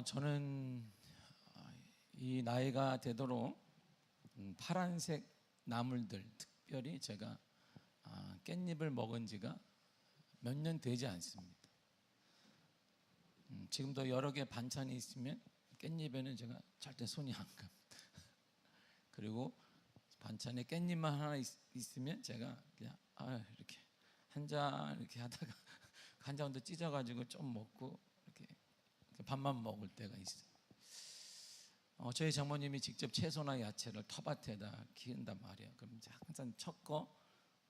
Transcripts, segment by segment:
저는 이 나이가 되도록 파란색 나물들, 특별히 제가 깻잎을 먹은 지가 몇 년 되지 않습니다. 지금도 여러 개 반찬이 있으면 깻잎에는 제가 절대 손이 안 갑니다. 그리고 반찬에 깻잎만 하나 있으면 제가 그냥 이렇게 한 잔 이렇게 하다가 한 잔 더 찢어가지고 좀 먹고 이렇게 밥만 먹을 때가 있어요. 저희 장모님이 직접 채소나 야채를 텃밭에다 키운단 말이에요. 그럼 이제 항상 첫 거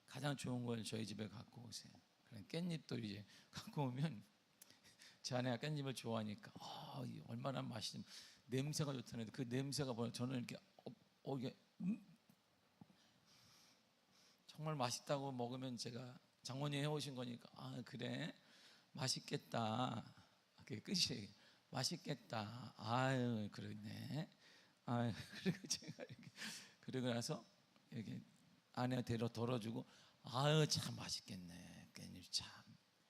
가장 좋은 걸 저희 집에 갖고 오세요. 그럼 깻잎도 이제 갖고 오면 제 아내가 깻잎을 좋아하니까 얼마나 맛있는 냄새가 좋다는데 그 냄새가 뭐냐, 저는 이렇게 이게 정말 맛있다고 먹으면 제가 장모님이 해오신 거니까 그래 맛있겠다, 그게 끝이에요. 맛있겠다. 아유 그러네. 아유 그리고 제가 이렇게 그러고 나서 이렇게 아내가 데려 덜어주고 아유 참 맛있겠네. 깻잎 참.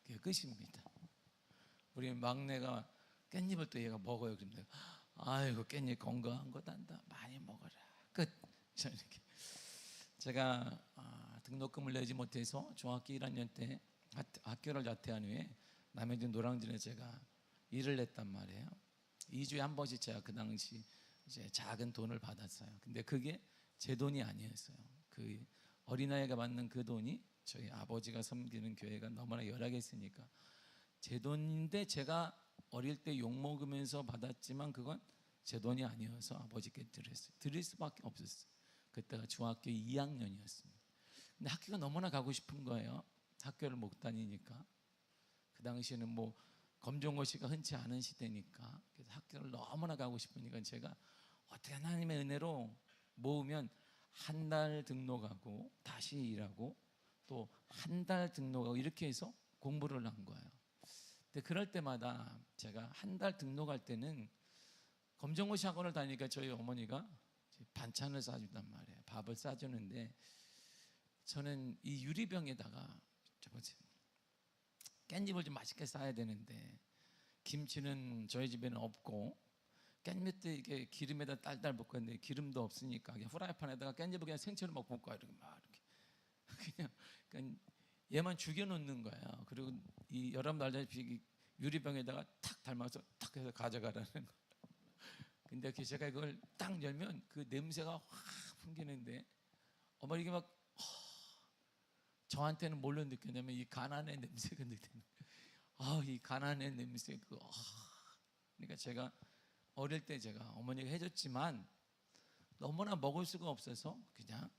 그게 끝입니다. 우리 막내가 깻잎을 또 얘가 먹어요. 그런데 아이고 깻잎 건강한 거단다. 많이 먹어라. 끝. 저는 이렇게 제가 등록금을 내지 못해서 중학교 1학년 때 학교를 자퇴한 후에 남해진 노량진에 제가 일을 했단 말이에요. 2주에 한 번씩 제가 그 당시 이제 작은 돈을 받았어요. 근데 그게 제 돈이 아니었어요. 그 어린아이가 받는 그 돈이 저희 아버지가 섬기는 교회가 너무나 열악했으니까 제 돈인데 제가 어릴 때 욕 먹으면서 받았지만 그건 제 돈이 아니어서 아버지께 드릴 수밖에 없었어요. 그때가 중학교 2학년이었습니다. 근데 학교가 너무나 가고 싶은 거예요. 학교를 못 다니니까. 그 당시에는 뭐 검정고시가 흔치 않은 시대니까. 그래서 학교를 너무나 가고 싶으니까 제가 어떻게 하나님의 은혜로 모으면 한 달 등록하고 다시 일하고 또 한 달 등록하고 이렇게 해서 공부를 한 거예요. 근데 그럴 때마다 제가 한 달 등록할 때는 검정고시 학원을 다니니까 저희 어머니가 반찬을 싸준단 말이에요. 밥을 싸주는데 저는 이 유리병에다가 깻잎을 좀 맛있게 싸야 되는데 김치는 저희 집에는 없고 깻잎도 이게 기름에다 딸딸 볶았는데 기름도 없으니까 그냥 후라이팬에다가 깻잎을 그냥 생채로 막 볶아요. 이렇게 막 이렇게 그냥 얘만 죽여놓는 거예요. 그리고 이 여러분들 알다시피 유리병에다가 탁 담아서 탁 해서 가져가라는 거. 근데 제가 이걸 딱 열면 그 냄새가 확 풍기는데 어머니가 막 저한테는 뭘로 느꼈냐면 이 가난의 냄새가 느껴요. 이 가난의 냄새 그러니까 제가 어릴 때 제가 어머니가 해줬지만 너무나 먹을 수가 없어서 그냥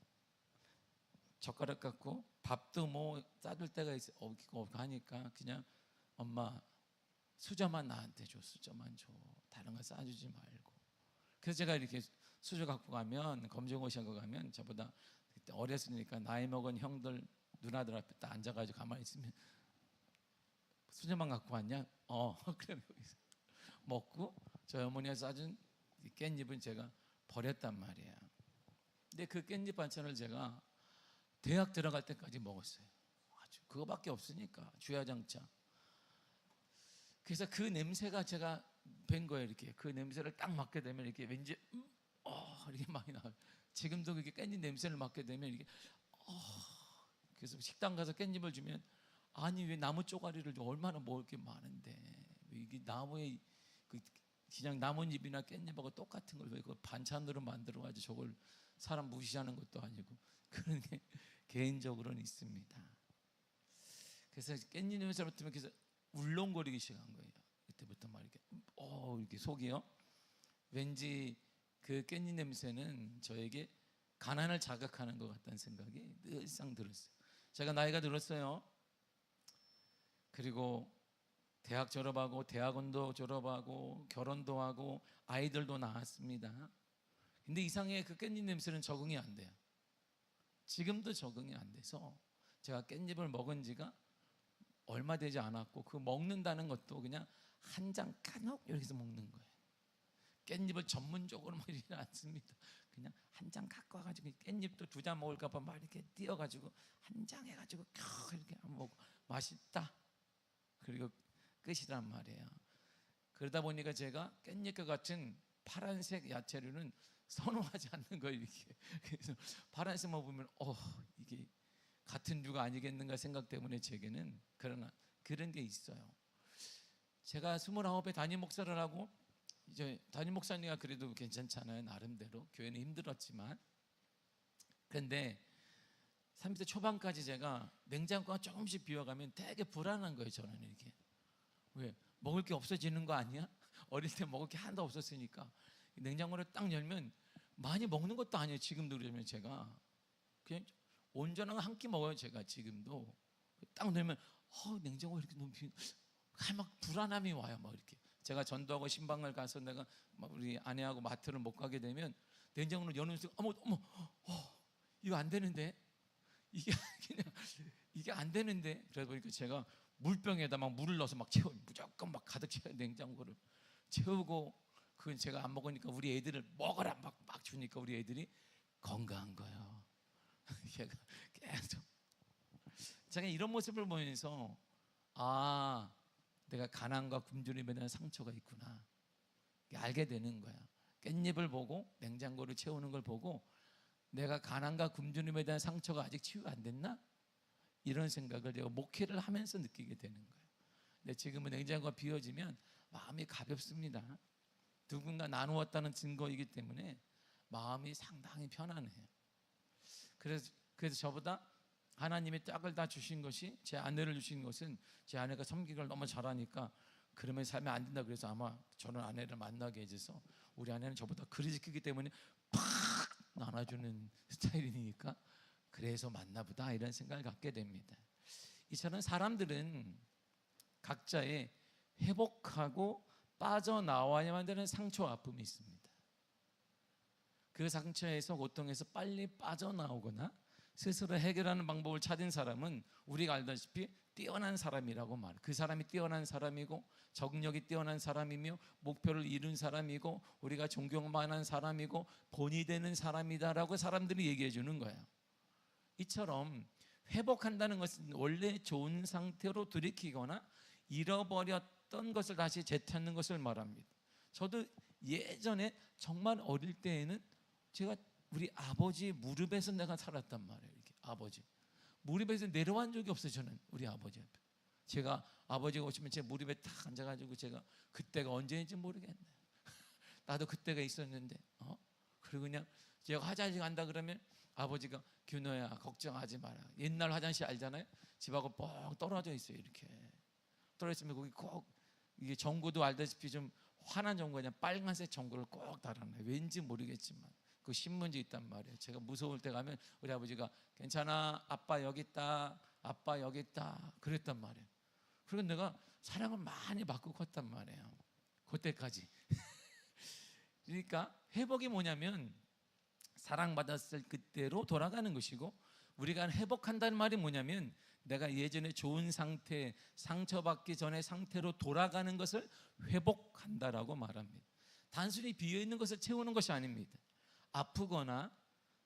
젓가락 갖고 밥도 뭐 싸줄 때가 없고 하니까 그냥 엄마 수저만 나한테 줘. 수저만 줘. 다른 거 싸주지 말고. 그래서 제가 이렇게 수저 갖고 가면 검정고시 하고 가면 저보다 그때 어렸으니까 나이 먹은 형들 누나들 앞에 딱 앉아가지고 가만히 있으면 수저만 갖고 왔냐? 그럼 여기서 먹고 저희 어머니가 싸준 깻잎은 제가 버렸단 말이에요. 근데 그 깻잎 반찬을 제가 대학 들어갈 때까지 먹었어요. 아주 그거밖에 없으니까 주야장차. 그래서 그 냄새가 제가 뵌 거예요. 이렇게 그 냄새를 딱 맡게 되면 이렇게 왠지 이렇게 많이 나와요. 지금도 그게 깻잎 냄새를 맡게 되면 이게 그래서 식당 가서 깻잎을 주면 아니 왜 나무 쪼가리를 줘? 얼마나 먹을 게 많은데 왜 이게 나무에 그냥 나뭇잎이나 깻잎하고 똑같은 걸 왜 그걸 반찬으로 만들어가지고 저걸 사람 무시하는 것도 아니고 그런 게 개인적으로는 있습니다. 그래서 깻잎 냄새를 맡으면 그래서 울렁거리기 시작한 거예요. 그때부터 막 이렇게 이렇게 속이요. 왠지 그 깻잎 냄새는 저에게 가난을 자극하는 것 같다는 생각이 늘상 들었어요. 제가 나이가 들었어요. 그리고 대학 졸업하고 대학원도 졸업하고 결혼도 하고 아이들도 낳았습니다. 근데 이상하게 그 깻잎 냄새는 적응이 안 돼요. 지금도 적응이 안 돼서 제가 깻잎을 먹은 지가 얼마 되지 않았고 그 먹는다는 것도 그냥 한 장 까놓고 이렇게 해서 먹는 거예요. 깻잎을 전문적으로 먹이지 않습니다. 그냥 한 장 갖고 와가지고 깻잎도 2장 먹을까 봐 막 이렇게 띄어가지고 한 장 해가지고 이렇게 안 먹고 맛있다 그리고 끝이란 말이에요. 그러다 보니까 제가 깻잎과 같은 파란색 야채류는 선호하지 않는 거예요. 이렇게. 그래서 파란색만 보면 이게 같은 류가 아니겠는가 생각 때문에 제게는. 그러나 그런 게 있어요. 제가 29에 담임 목사를 하고, 이제 담임 목사님이 그래도 괜찮잖아요. 나름대로 교회는 힘들었지만. 그런데 30대 초반까지 제가 냉장고가 조금씩 비워가면 되게 불안한 거예요. 저는 이렇게. 왜? 먹을 게 없어지는 거 아니야? 어릴 때 먹을 게 하나도 없었으니까. 냉장고를 딱 열면 많이 먹는 것도 아니에요. 지금도 그러면 제가 그냥 온전한 한 끼 먹어요. 제가 지금도 딱 열면 냉장고 이렇게 너무 막 불안함이 와요. 막 이렇게. 제가 전도하고 신방을 가서 내가 막 우리 아내하고 마트를 못 가게 되면 냉장고를 여는 순간 어머 이거 안 되는데, 이게 그냥 이게 안 되는데. 그러다 보니까 제가 물병에다 막 물을 넣어서 막 채워, 무조건 막 가득 채워, 냉장고를 채우고. 그건 제가 안 먹으니까 우리 애들을 먹어라 막 주니까 우리 애들이 건강한 거예요. 걔가 계속. 제가 이런 모습을 보면서 내가 가난과 굶주림에 대한 상처가 있구나 알게 되는 거야. 깻잎을 보고 냉장고를 채우는 걸 보고 내가 가난과 굶주림에 대한 상처가 아직 치유가 안 됐나? 이런 생각을 제가 목회를 하면서 느끼게 되는 거예요. 근데 지금은 냉장고가 비워지면 마음이 가볍습니다. 누군가 나누었다는 증거이기 때문에 마음이 상당히 편안해요. 그래서 저보다 하나님이 떡을 다 주신 것이, 제 아내를 주신 것은, 제 아내가 섬기기를 너무 잘하니까 그러면 살면 안 된다 그래서 아마 저는 아내를 만나게 해줘서, 우리 아내는 저보다 그릇이 크기 때문에 팍 나눠주는 스타일이니까 그래서 만나보다 이런 생각을 갖게 됩니다. 이처럼 사람들은 각자의 회복하고 빠져나와야만 되는 상처와 아픔이 있습니다. 그 상처에서, 고통에서 빨리 빠져나오거나 스스로 해결하는 방법을 찾은 사람은 우리가 알다시피 뛰어난 사람이라고 말해요. 그 사람이 뛰어난 사람이고 적응력이 뛰어난 사람이며 목표를 이룬 사람이고 우리가 존경만한 사람이고 본이 되는 사람이다라고 사람들이 얘기해 주는 거예요. 이처럼 회복한다는 것은 원래 좋은 상태로 돌이키거나 잃어버렸던 것을 다시 되찾는 것을 말합니다. 저도 예전에 정말 어릴 때에는 제가 우리 아버지 무릎에서 내가 살았단 말이에요. 이렇게 아버지 무릎에서 내려간 적이 없어요. 저는 우리 아버지 앞에. 제가 아버지가 오시면 제 무릎에 탁 앉아가지고 제가 그때가 언제인지 모르겠네. 나도 그때가 있었는데 그리고 그냥 제가 화장실 간다 그러면 아버지가 규노야 걱정하지 마라. 옛날 화장실 알잖아요. 집하고 뻥 떨어져 있어요. 이렇게 떨어져 있으면 거기 꼭 이게 전구도 알다시피 좀 환한 전구, 그냥 빨간색 전구를 꼭 달아놔요. 왠지 모르겠지만 그 신문지 있단 말이에요. 제가 무서울 때 가면 우리 아버지가 괜찮아 아빠 여기 있다, 아빠 여기 있다 그랬단 말이에요. 그리고 내가 사랑을 많이 받고 컸단 말이에요. 그때까지. 그러니까 회복이 뭐냐면 사랑받았을 그때로 돌아가는 것이고, 우리가 회복한다는 말이 뭐냐면 내가 예전에 좋은 상태, 상처받기 전의 상태로 돌아가는 것을 회복한다라고 말합니다. 단순히 비어있는 것을 채우는 것이 아닙니다. 아프거나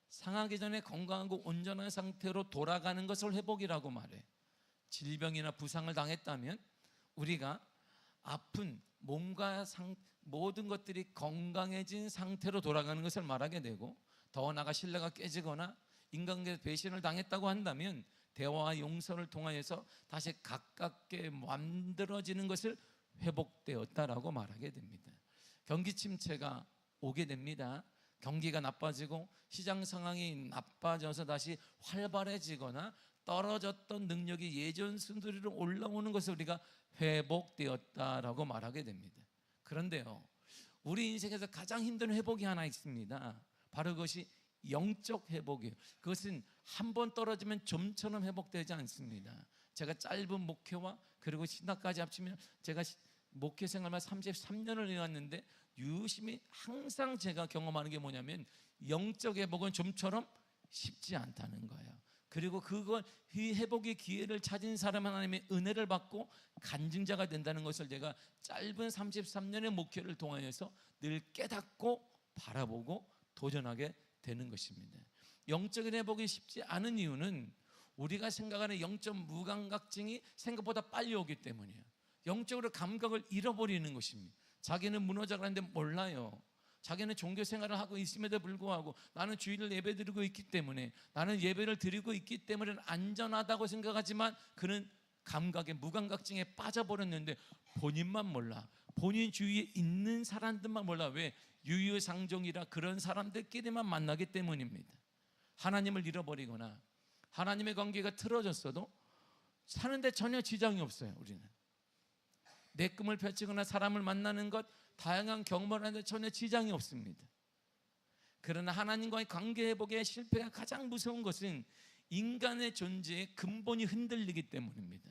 상하기 전에 건강하고 온전한 상태로 돌아가는 것을 회복이라고 말해요. 질병이나 부상을 당했다면 우리가 아픈 몸과 모든 것들이 건강해진 상태로 돌아가는 것을 말하게 되고, 더 나아가 신뢰가 깨지거나 인간관계에서 배신을 당했다고 한다면 대화와 용서를 통하여서 다시 가깝게 만들어지는 것을 회복되었다라고 말하게 됩니다. 경기 침체가 오게 됩니다. 경기가 나빠지고 시장 상황이 나빠져서 다시 활발해지거나 떨어졌던 능력이 예전 순도리로 올라오는 것을 우리가 회복되었다라고 말하게 됩니다. 그런데요, 우리 인생에서 가장 힘든 회복이 하나 있습니다. 바로 그것이 영적 회복이에요. 그것은 한 번 떨어지면 좀처럼 회복되지 않습니다. 제가 짧은 목회와 그리고 신학까지 합치면 제가 목회 생활만 33년을 해왔는데 유심히 항상 제가 경험하는 게 뭐냐면 영적 회복은 좀처럼 쉽지 않다는 거예요. 그리고 그걸 이 회복의 기회를 찾은 사람 하나님의 은혜를 받고 간증자가 된다는 것을 제가 짧은 33년의 목회를 통하여서 늘 깨닫고 바라보고 도전하게 되는 것입니다. 영적인 회복이 쉽지 않은 이유는 우리가 생각하는 영적 무감각증이 생각보다 빨리 오기 때문이에요. 영적으로 감각을 잃어버리는 것입니다. 자기는 무너져가는데 몰라요. 자기는 종교 생활을 하고 있음에도 불구하고 나는 주일을 예배드리고 있기 때문에, 나는 예배를 드리고 있기 때문에 안전하다고 생각하지만 그는 감각에, 무감각증에 빠져버렸는데 본인만 몰라. 본인 주위에 있는 사람들만 몰라. 왜? 유유상종이라 그런 사람들끼리만 만나기 때문입니다. 하나님을 잃어버리거나 하나님의 관계가 틀어졌어도 사는데 전혀 지장이 없어요. 우리는 내 꿈을 펼치거나 사람을 만나는 것, 다양한 경험을 하는데 전혀 지장이 없습니다. 그러나 하나님과의 관계 회복의 실패가 가장 무서운 것은 인간의 존재의 근본이 흔들리기 때문입니다.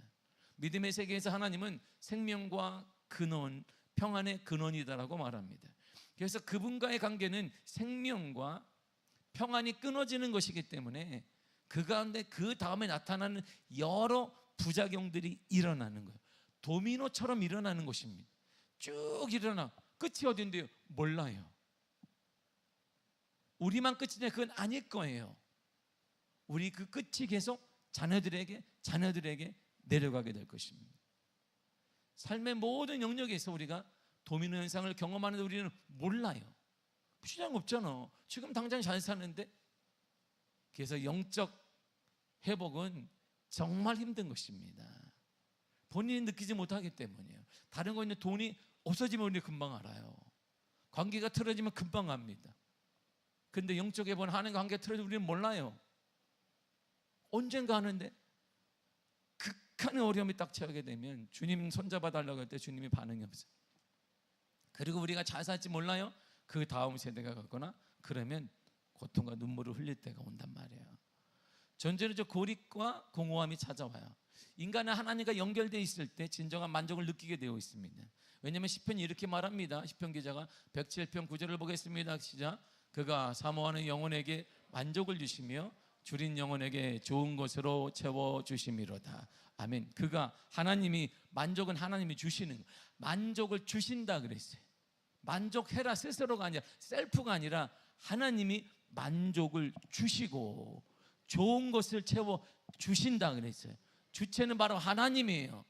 믿음의 세계에서 하나님은 생명과 근원, 평안의 근원이다라고 말합니다. 그래서 그분과의 관계는 생명과 평안이 끊어지는 것이기 때문에 그 가운데 그 다음에 나타나는 여러 부작용들이 일어나는 거예요. 도미노처럼 일어나는 것입니다. 쭉 일어나. 끝이 어딘데요? 몰라요. 우리만 끝이냐? 그건 아닐 거예요. 우리 그 끝이 계속 자녀들에게 내려가게 될 것입니다. 삶의 모든 영역에서 우리가 도미노 현상을 경험하는데 우리는 몰라요. 지장 없잖아. 지금 당장 잘 사는데. 그래서 영적 회복은 정말 힘든 것입니다. 본인이 느끼지 못하기 때문이에요. 다른 거 있는 돈이 없어지면 우리 금방 알아요. 관계가 틀어지면 금방 압니다. 근데 영적 회복은 하는 관계가 틀어지면 우리는 몰라요. 언젠가 하는데 극한의 어려움이 딱 처하게 되면 주님 손잡아 달라고 할 때 주님이 반응이 없어요. 그리고 우리가 잘 살지 몰라요. 그 다음 세대가 갔거나 그러면 고통과 눈물을 흘릴 때가 온단 말이에요. 전제는 고립과 공허함이 찾아와요. 인간은 하나님과 연결되어 있을 때 진정한 만족을 느끼게 되어 있습니다. 왜냐하면 시편이 이렇게 말합니다. 시편 기자가 107편 9절을 보겠습니다. 시작. 그가 사모하는 영혼에게 만족을 주시며 줄인 영혼에게 좋은 것으로 채워주심이로다. 아멘. 그가, 하나님이, 만족은 하나님이 주시는 거예요. 만족을 주신다 그랬어요. 만족해라 스스로가 아니라, 셀프가 아니라 하나님이 만족을 주시고 좋은 것을 채워주신다 그랬어요. 주체는 바로 하나님이에요.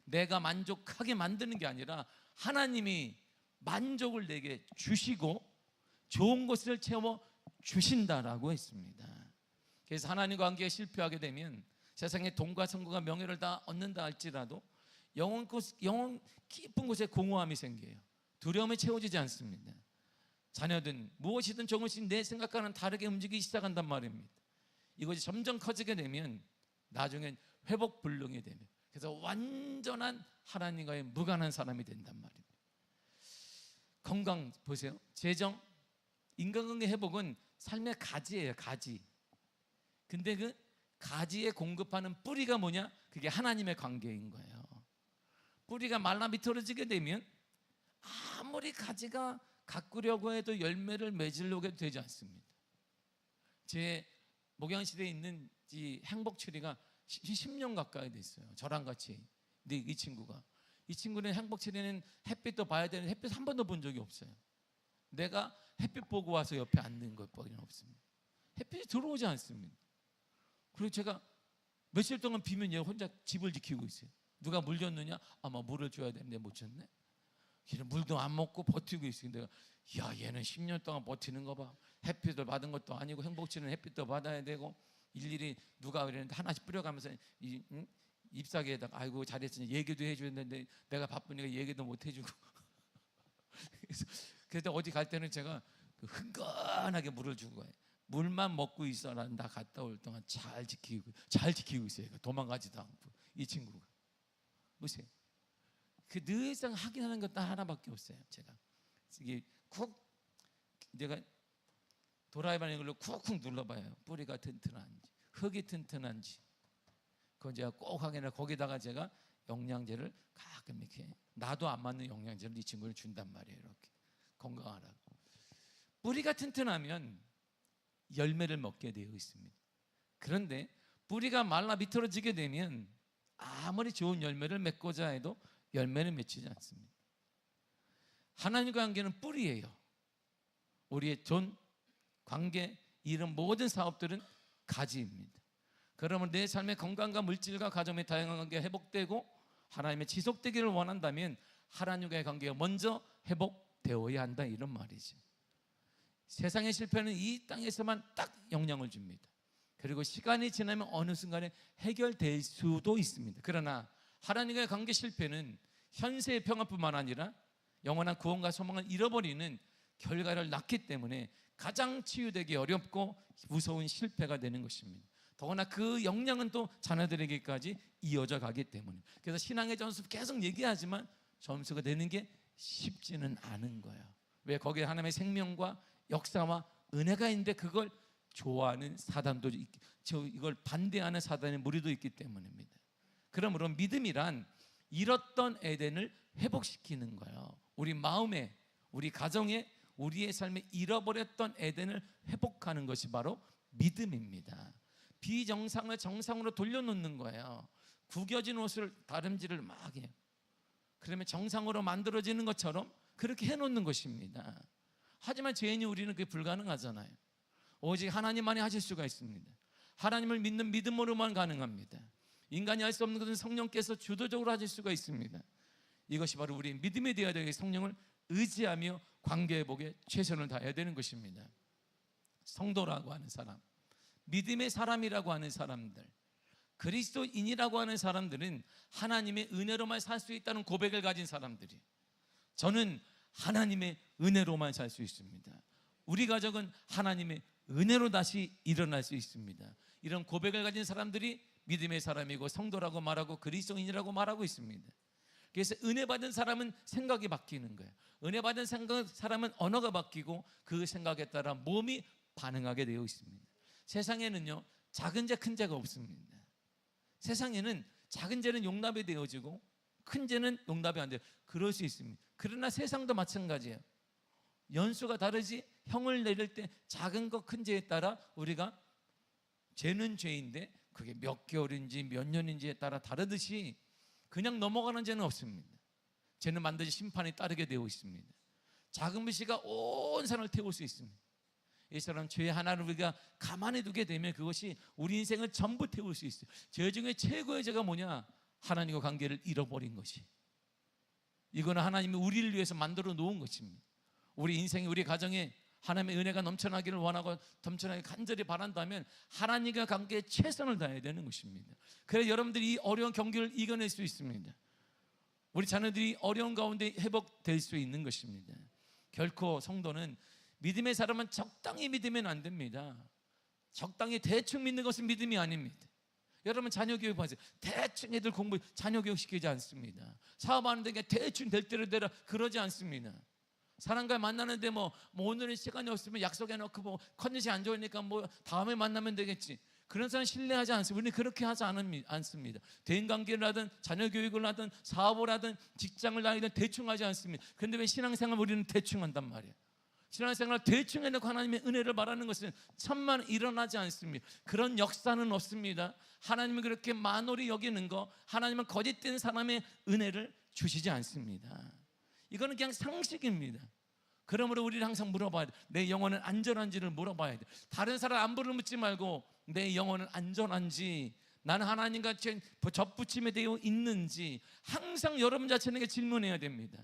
내가 만족하게 만드는 게 아니라 하나님이 만족을 내게 주시고 좋은 것을 채워주신다라고 했습니다. 그래서 하나님과 관계에 실패하게 되면 세상의 돈과 성공과 명예를 다 얻는다 할지라도 영혼 깊은 곳에 공허함이 생겨요. 두려움이 채워지지 않습니다. 자녀든 무엇이든 조금씩 내 생각과는 다르게 움직이기 시작한단 말입니다. 이것이 점점 커지게 되면 나중엔 회복불능이 되며, 그래서 완전한 하나님과의 무관한 사람이 된단 말입니다. 건강 보세요. 재정, 인간관계 회복은 삶의 가지예요. 가지. 근데 그 가지에 공급하는 뿌리가 뭐냐? 그게 하나님의 관계인 거예요. 뿌리가 말라 비틀어지게 되면 아무리 가지가 가꾸려고 해도 열매를 맺으려고 되지 않습니다. 제 목양실에 있는 이 행복체리가 10년 가까이 됐어요. 저랑 같이. 근데 이 친구는 행복체리는 햇빛도 봐야 되는데 햇빛 한 번도 본 적이 없어요. 내가 햇빛 보고 와서 옆에 앉는 것밖에 없습니다. 햇빛이 들어오지 않습니다. 그리고 제가 며칠 동안 비면 얘 혼자 집을 지키고 있어요. 누가 물 줬느냐? 아마 물을 줘야 되는데 못 줬네. 걔는 물도 안 먹고 버티고 있어요. 내가, 야, 얘는 10년 동안 버티는 거 봐. 햇빛을 받은 것도 아니고 행복치는 햇빛도 받아야 되고 일일이 누가 그랬는데 하나씩 뿌려가면서 잎사귀에다가 아이고 잘했으니 얘기도 해주는데 내가 바쁘니까 얘기도 못 해주고 그래서 어디 갈 때는 제가 흥건하게 물을 주고 가요. 물만 먹고 있어라. 나 갔다 올 동안 잘 지키고 있어요. 도망가지도 않고. 이 친구가 보세요. 그 늘상 확인하는 것 딱 하나밖에 없어요. 제가 이게 내가 도라이바는 걸로 쿡쿡 눌러봐요. 뿌리가 튼튼한지, 흙이 튼튼한지. 그건 제가 꼭 확인해. 거기다가 제가 영양제를 가끔 이렇게 나도 안 맞는 영양제를 이 친구를 준단 말이에요. 이렇게 건강하라고. 뿌리가 튼튼하면 열매를 먹게 되어 있습니다. 그런데 뿌리가 말라 비틀어지게 되면 아무리 좋은 열매를 맺고자 해도 열매는 맺히지 않습니다. 하나님과 관계는 뿌리예요. 우리의 돈, 관계, 이런 모든 사업들은 가지입니다. 그러면 내 삶의 건강과 물질과 가정의 다양한 관계가 회복되고 하나님의 지속되기를 원한다면 하나님과의 관계가 먼저 회복되어야 한다, 이런 말이지. 세상의 실패는 이 땅에서만 딱 영향을 줍니다. 그리고 시간이 지나면 어느 순간에 해결될 수도 있습니다. 그러나 하나님과의 관계 실패는 현세의 평안뿐만 아니라 영원한 구원과 소망을 잃어버리는 결과를 낳기 때문에 가장 치유되기 어렵고 무서운 실패가 되는 것입니다. 더구나 그 영향은 또 자녀들에게까지 이어져 가기 때문에. 그래서 신앙의 점수 계속 얘기하지만 점수가 되는 게 쉽지는 않은 거예요. 왜? 거기에 하나님의 생명과 역사와 은혜가 있는데 그걸 좋아하는 사단도 이걸 반대하는 사단의 무리도 있기 때문입니다. 그러므로 믿음이란 잃었던 에덴을 회복시키는 거예요. 우리 마음에, 우리 가정에, 우리의 삶에 잃어버렸던 에덴을 회복하는 것이 바로 믿음입니다. 비정상을 정상으로 돌려놓는 거예요. 구겨진 옷을 다름질을 막 해요. 그러면 정상으로 만들어지는 것처럼 그렇게 해놓는 것입니다. 하지만 죄인이 우리는 그게 불가능하잖아요. 오직 하나님만이 하실 수가 있습니다. 하나님을 믿는 믿음으로만 가능합니다. 인간이 할 수 없는 것은 성령께서 주도적으로 하실 수가 있습니다. 이것이 바로 우리의 믿음이 되어야 되겠, 성령을 의지하며 관계회복에 최선을 다해야 되는 것입니다. 성도라고 하는 사람, 믿음의 사람이라고 하는 사람들, 그리스도인이라고 하는 사람들은 하나님의 은혜로만 살 수 있다는 고백을 가진 사람들이, 저는 하나님의 은혜로만 살 수 있습니다. 우리 가족은 하나님의 은혜로 다시 일어날 수 있습니다. 이런 고백을 가진 사람들이 믿음의 사람이고 성도라고 말하고 그리스도인이라고 말하고 있습니다. 그래서 은혜 받은 사람은 생각이 바뀌는 거예요. 은혜 받은 사람은 언어가 바뀌고 그 생각에 따라 몸이 반응하게 되어 있습니다. 세상에는요, 작은 죄 큰 죄가 없습니다. 세상에는 작은 죄는 용납이 되어지고 큰 죄는 용납이 안 돼요. 그럴 수 있습니다. 그러나 세상도 마찬가지예요. 연수가 다르지, 형을 내릴 때 작은 것 큰 죄에 따라 우리가, 죄는 죄인데 그게 몇 개월인지 몇 년인지에 따라 다르듯이 그냥 넘어가는 죄는 없습니다. 죄는 반드시 심판이 따르게 되어 있습니다. 작은 불씨가 온 산을 태울 수 있습니다. 이 사람 죄 하나를 우리가 가만히 두게 되면 그것이 우리 인생을 전부 태울 수 있어요. 죄 중에 최고의 죄가 뭐냐? 하나님과 관계를 잃어버린 것이. 이거는 하나님이 우리를 위해서 만들어 놓은 것입니다. 우리 인생에, 우리 가정에 하나님의 은혜가 넘쳐나기를 원하고 넘쳐나게 간절히 바란다면 하나님과 관계에 최선을 다해야 되는 것입니다. 그래서 여러분들이 이 어려운 경기를 이겨낼 수 있습니다. 우리 자녀들이 어려운 가운데 회복될 수 있는 것입니다. 결코 성도는, 믿음의 사람은 적당히 믿으면 안 됩니다. 적당히 대충 믿는 것은 믿음이 아닙니다. 여러분 자녀 교육 하세요. 대충 애들 공부, 자녀 교육 시키지 않습니다. 사업하는데 대충 될 대로 되라 그러지 않습니다. 사람과 만나는데 오늘은 시간이 없으면 약속해놓고 컨디션이 안 좋으니까 다음에 만나면 되겠지. 그런 사람 신뢰하지 않습니다. 우리는 그렇게 하지 않습니다. 대인관계를 하든 자녀 교육을 하든 사업을 하든 직장을 다니든 대충 하지 않습니다. 그런데 왜 신앙생활 우리는 대충 한단 말이에요. 신앙생활 대충 해놓고 하나님의 은혜를 바라는 것은 천만 일어나지 않습니다. 그런 역사는 없습니다. 하나님은 그렇게 만홀히 여기는 거, 하나님은 거짓된 사람의 은혜를 주시지 않습니다. 이거는 그냥 상식입니다. 그러므로 우리는 항상 물어봐야 돼. 내 영혼은 안전한지를 물어봐야 돼. 다른 사람 안부를 묻지 말고 내 영혼은 안전한지, 나는 하나님과 접붙임에 되어 있는지 항상 여러분 자신에게 질문해야 됩니다.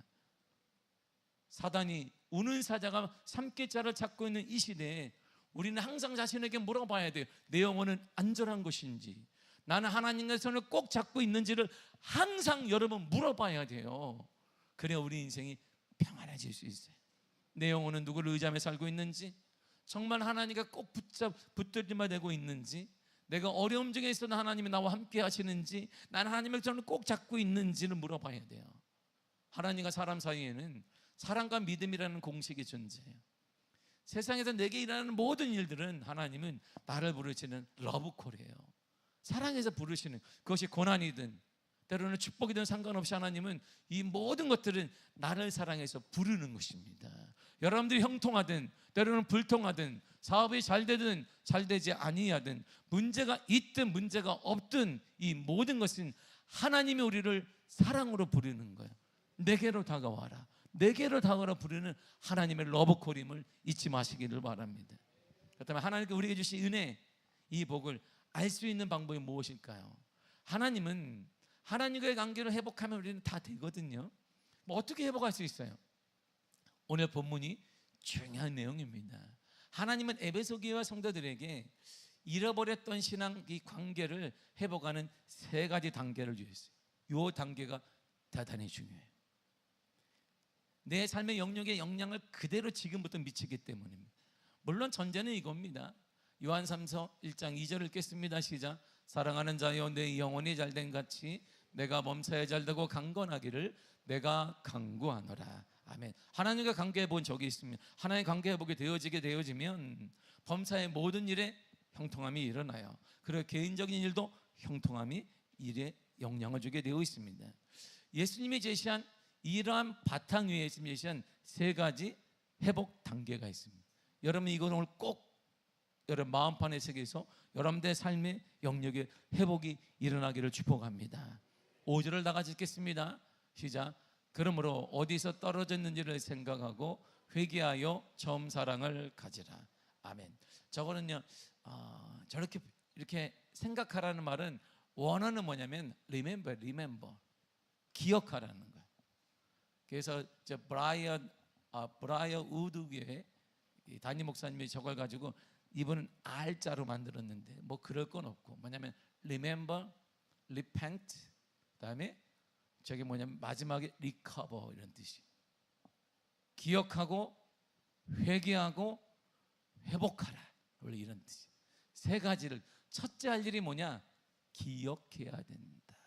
사단이 우는 사자가 삼킬자를 찾고 있는 이 시대에 우리는 항상 자신에게 물어봐야 돼요. 내 영혼은 안전한 것인지, 나는 하나님과의 손을 꼭 잡고 있는지를 항상 여러분 물어봐야 돼요. 그래야 우리 인생이 평안해질 수 있어요. 내 영혼은 누구를 의지하며 살고 있는지, 정말 하나님과 꼭 붙들림만 되고 있는지, 내가 어려움 중에 있어도 하나님이 나와 함께 하시는지, 나는 하나님의 손을 꼭 잡고 있는지를 물어봐야 돼요. 하나님과 사람 사이에는 사랑과 믿음이라는 공식이 존재해요. 세상에서 내게 일어나는 모든 일들은 하나님은 나를 부르시는 러브콜이에요. 사랑해서 부르시는, 그것이 고난이든 때로는 축복이든 상관없이 하나님은 이 모든 것들은 나를 사랑해서 부르는 것입니다. 여러분들이 형통하든 때로는 불통하든 사업이 잘 되든 잘 되지 아니하든 문제가 있든 문제가 없든 이 모든 것은 하나님이 우리를 사랑으로 부르는 거예요. 내게로 다가와라, 내게로 다가와라 부르는 하나님의 러브콜임을 잊지 마시기를 바랍니다. 그렇다면 하나님께 우리에게 주신 은혜, 이 복을 알 수 있는 방법이 무엇일까요? 하나님은, 하나님과의 관계를 회복하면 우리는 다 되거든요. 뭐 어떻게 회복할 수 있어요? 오늘 본문이 중요한 내용입니다. 하나님은 에베소 교회와 성도들에게 잃어버렸던 신앙 이 관계를 회복하는 세 가지 단계를 주셨어요. 이 단계가 대단히 중요해요. 내 삶의 영역에 영향을 그대로 지금부터 미치기 때문입니다. 물론 전제는 이겁니다. 요한삼서 1장 2절 읽겠습니다. 시작. 사랑하는 자여 내 영혼이 잘된 같이 내가 범사에 잘되고 강건하기를 내가 간구하노라. 아멘. 하나님과 관계해 본 적이 있습니다. 하나님 관계해 보게 되어지면 범사의 모든 일에 형통함이 일어나요. 그리고 개인적인 일도 형통함이 일에 영향을 주게 되어 있습니다. 예수님이 제시한 이러한 바탕 위에 제시한 세 가지 회복 단계가 있습니다. 여러분 이걸 오늘 꼭 여러분 마음판에 새겨서 여러분들의 삶의 영역에 회복이 일어나기를 축복합니다. 5절을 다 같이 읽겠습니다. 시작. 그러므로 어디서 떨어졌는지를 생각하고 회개하여 처음 사랑을 가지라. 아멘. 저거는요 저렇게 이렇게 생각하라는 말은 원어는 뭐냐면 remember 기억하라는 거예요. 그래서 저 브라이언 우드교의 담임 목사님이 저걸 가지고 이분은 R자로 만들었는데 뭐 그럴 건 없고 뭐냐면 remember, repent, 그다음에 저게 뭐냐면 마지막에 recover 이런 뜻이 기억하고 회개하고 회복하라 원래 이런 뜻이 세 가지를 첫째 할 일이 뭐냐 기억해야 된다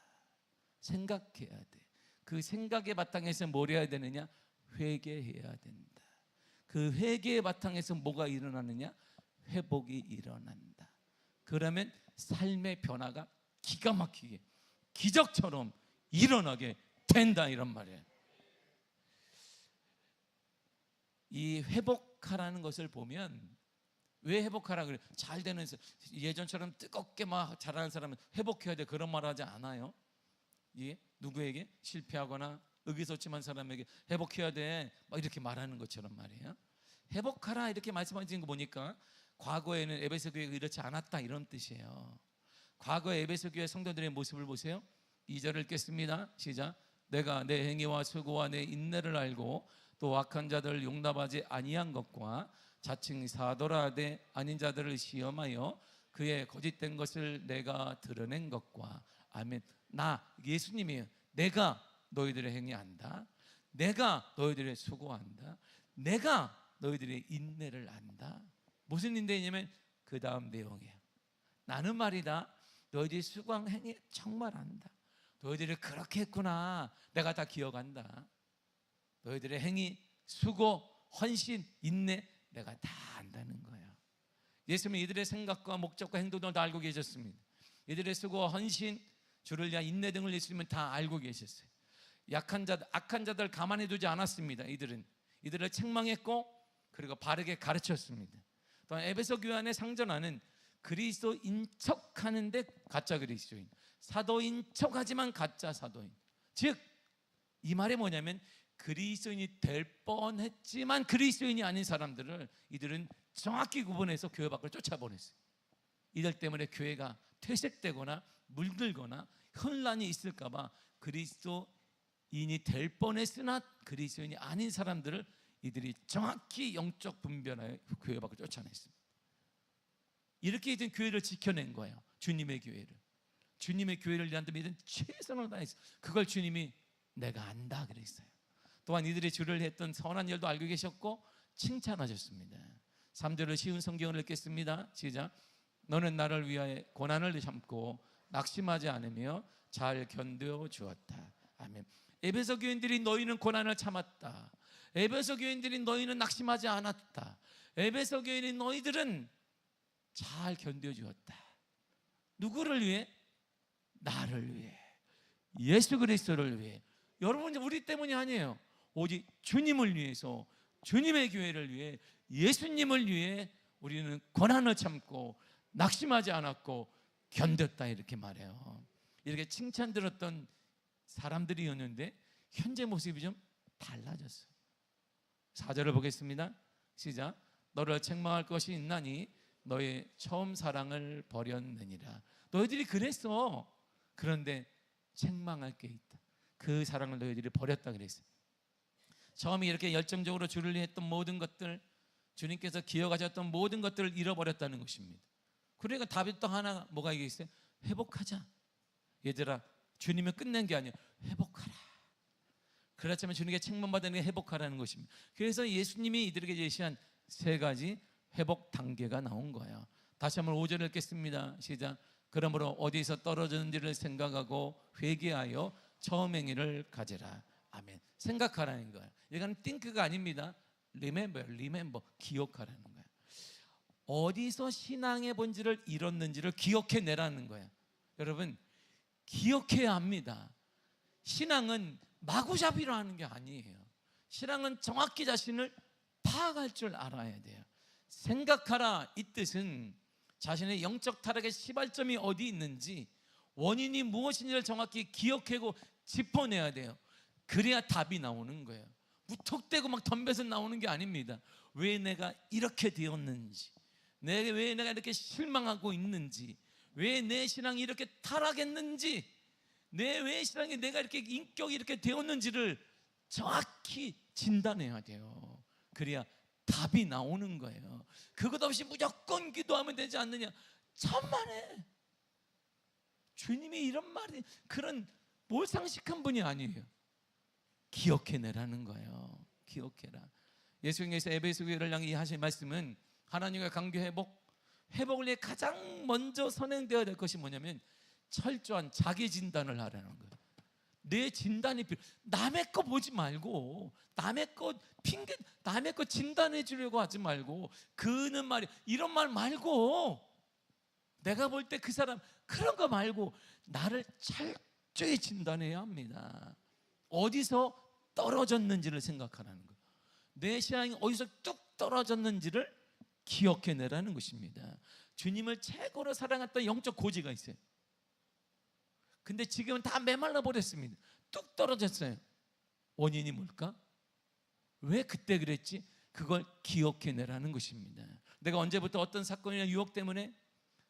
생각해야 돼 그 생각의 바탕에서 뭘 해야 되느냐 회개해야 된다 그 회개의 바탕에서 뭐가 일어나느냐 회복이 일어난다 그러면 삶의 변화가 기가 막히게 기적처럼 일어나게 된다 이런 말이에요. 이 회복하라는 것을 보면 왜 회복하라 그래? 잘 되는 예전처럼 뜨겁게 막 잘하는 사람은 회복해야 돼 그런 말 하지 않아요. 예? 누구에게 실패하거나 의기소침한 사람에게 회복해야 돼 막 이렇게 말하는 것처럼 말이에요. 회복하라 이렇게 말씀하시는 거 보니까 과거에는 에베소 교회가 이렇지 않았다 이런 뜻이에요. 과거의 에베소 교회 성도들의 모습을 보세요. 2절을 읽겠습니다. 시작. 내가 내 행위와 수고와 내 인내를 알고 또 악한 자들을 용납하지 아니한 것과 자칭 사도라되 아닌 자들을 시험하여 그의 거짓된 것을 내가 드러낸 것과 아멘. 나 예수님이에요. 내가 너희들의 행위 안다. 내가 너희들의 수고한다. 내가 너희들의 인내를 안다. 무슨 인내냐면 그 다음 내용이에요. 나는 말이다 너희들이 수고한 행위 정말 안다. 너희들이 그렇게 했구나 내가 다 기억한다. 너희들의 행위, 수고, 헌신, 인내 내가 다 안다는 거예요. 예수님은 이들의 생각과 목적과 행동을 다 알고 계셨습니다. 이들의 수고, 헌신, 주를 위한 인내 등을 예수님은 다 알고 계셨어요. 약한 자들, 악한 자들 가만히 두지 않았습니다. 이들을 책망했고 그리고 바르게 가르쳤습니다. 또한 에베소 교회 안에 상전하는 그리스도인 척하는데 가짜 그리스도인, 사도인 척하지만 가짜 사도인. 즉 이 말이 뭐냐면 그리스도인이 될 뻔했지만 그리스도인이 아닌 사람들을 이들은 정확히 구분해서 교회 밖으로 쫓아보냈어요. 이들 때문에 교회가 퇴색되거나 물들거나 혼란이 있을까 봐 그리스도인이 될 뻔했으나 그리스도인이 아닌 사람들을 이들이 정확히 영적 분별하여 교회 밖으로 쫓아냈습니다. 이렇게 이든 교회를 지켜낸 거예요. 주님의 교회를. 주님의 교회를 위한 이들은 최선을 다했어요. 그걸 주님이 내가 안다 그랬어요. 또한 이들이 주를 했던 선한 일도 알고 계셨고 칭찬하셨습니다. 3절을 쉬운 성경을 읽겠습니다. 시작. 너는 나를 위하여 고난을 참고 낙심하지 않으며 잘 견뎌 주었다. 아멘. 에베소 교인들이 너희는 고난을 참았다. 에베소 교인들이 너희는 낙심하지 않았다. 에베소 교인이 너희들은 잘 견뎌 주었다. 누구를 위해? 나를 위해. 예수 그리스도를 위해. 여러분 우리 때문이 아니에요. 오직 주님을 위해서 주님의 교회를 위해 예수님을 위해 우리는 고난을 참고 낙심하지 않았고 견뎠다 이렇게 말해요. 이렇게 칭찬 들었던 사람들이었는데 현재 모습이 좀 달라졌어요. 4절을 보겠습니다. 시작. 너를 책망할 것이 있나니 너의 처음 사랑을 버렸느니라. 너희들이 그랬어. 그런데 책망할 게 있다. 그 사랑을 너희들이 버렸다 그랬어요. 처음에 이렇게 열정적으로 주를 위해 했던 모든 것들, 주님께서 기억하셨던 모든 것들을 잃어버렸다는 것입니다. 그러니까 다윗 또 하나 뭐가 이게 있어요? 회복하자. 얘들아, 주님은 끝낸 게 아니에요. 회복하라. 그렇지만 주님께 책망받는 게 회복하라는 것입니다. 그래서 예수님이 이들에게 제시한 세 가지 회복 단계가 나온 거예요. 다시 한번 5절 읽겠습니다. 시작. 그러므로 어디서 떨어졌는지를 생각하고 회개하여 처음 행위를 가져라. 아멘. 생각하라는 거예요. 이건 think가 아닙니다. remember, 기억하라는 거예요. 어디서 신앙의 본질을 잃었는지를 기억해내라는 거예요. 여러분, 기억해야 합니다. 신앙은 마구잡이로 하는 게 아니에요. 신앙은 정확히 자신을 파악할 줄 알아야 돼요. 생각하라 이 뜻은 자신의 영적 타락의 시발점이 어디 있는지, 원인이 무엇인지를 정확히 기억하고 짚어내야 돼요. 그래야 답이 나오는 거예요. 무턱대고 막 덤벼서 나오는 게 아닙니다. 왜 내가 이렇게 되었는지, 왜 내가 이렇게 실망하고 있는지, 왜 내 신앙이 이렇게 타락했는지, 왜 신앙이 내가 이렇게 인격이 이렇게 되었는지를 정확히 진단해야 돼요. 그래야 답이 나오는 거예요. 그것 없이 무조건 기도하면 되지 않느냐? 천만에. 주님이 이런 말이 그런 몰상식한 분이 아니에요. 기억해내라는 거예요. 기억해라. 예수님께서 에베소 교회를 향해 하신 말씀은 하나님과 관계 회복을 위해 가장 먼저 선행되어야 될 것이 뭐냐면 철저한 자기 진단을 하라는 거예요. 내 진단이 남의 거 보지 말고, 남의 거 핑계, 남의 거 진단해 주려고 하지 말고, 그는 말이 이런 말 말고, 내가 볼 때 그 사람 그런 거 말고 나를 철저히 진단해야 합니다. 어디서 떨어졌는지를 생각하라는 거예요. 내 신앙이 어디서 뚝 떨어졌는지를 기억해내라는 것입니다. 주님을 최고로 사랑했던 영적 고지가 있어요. 근데 지금은 다 메말라 버렸습니다. 뚝 떨어졌어요. 원인이 뭘까? 왜 그때 그랬지? 그걸 기억해내라는 것입니다. 내가 언제부터 어떤 사건이나 유혹 때문에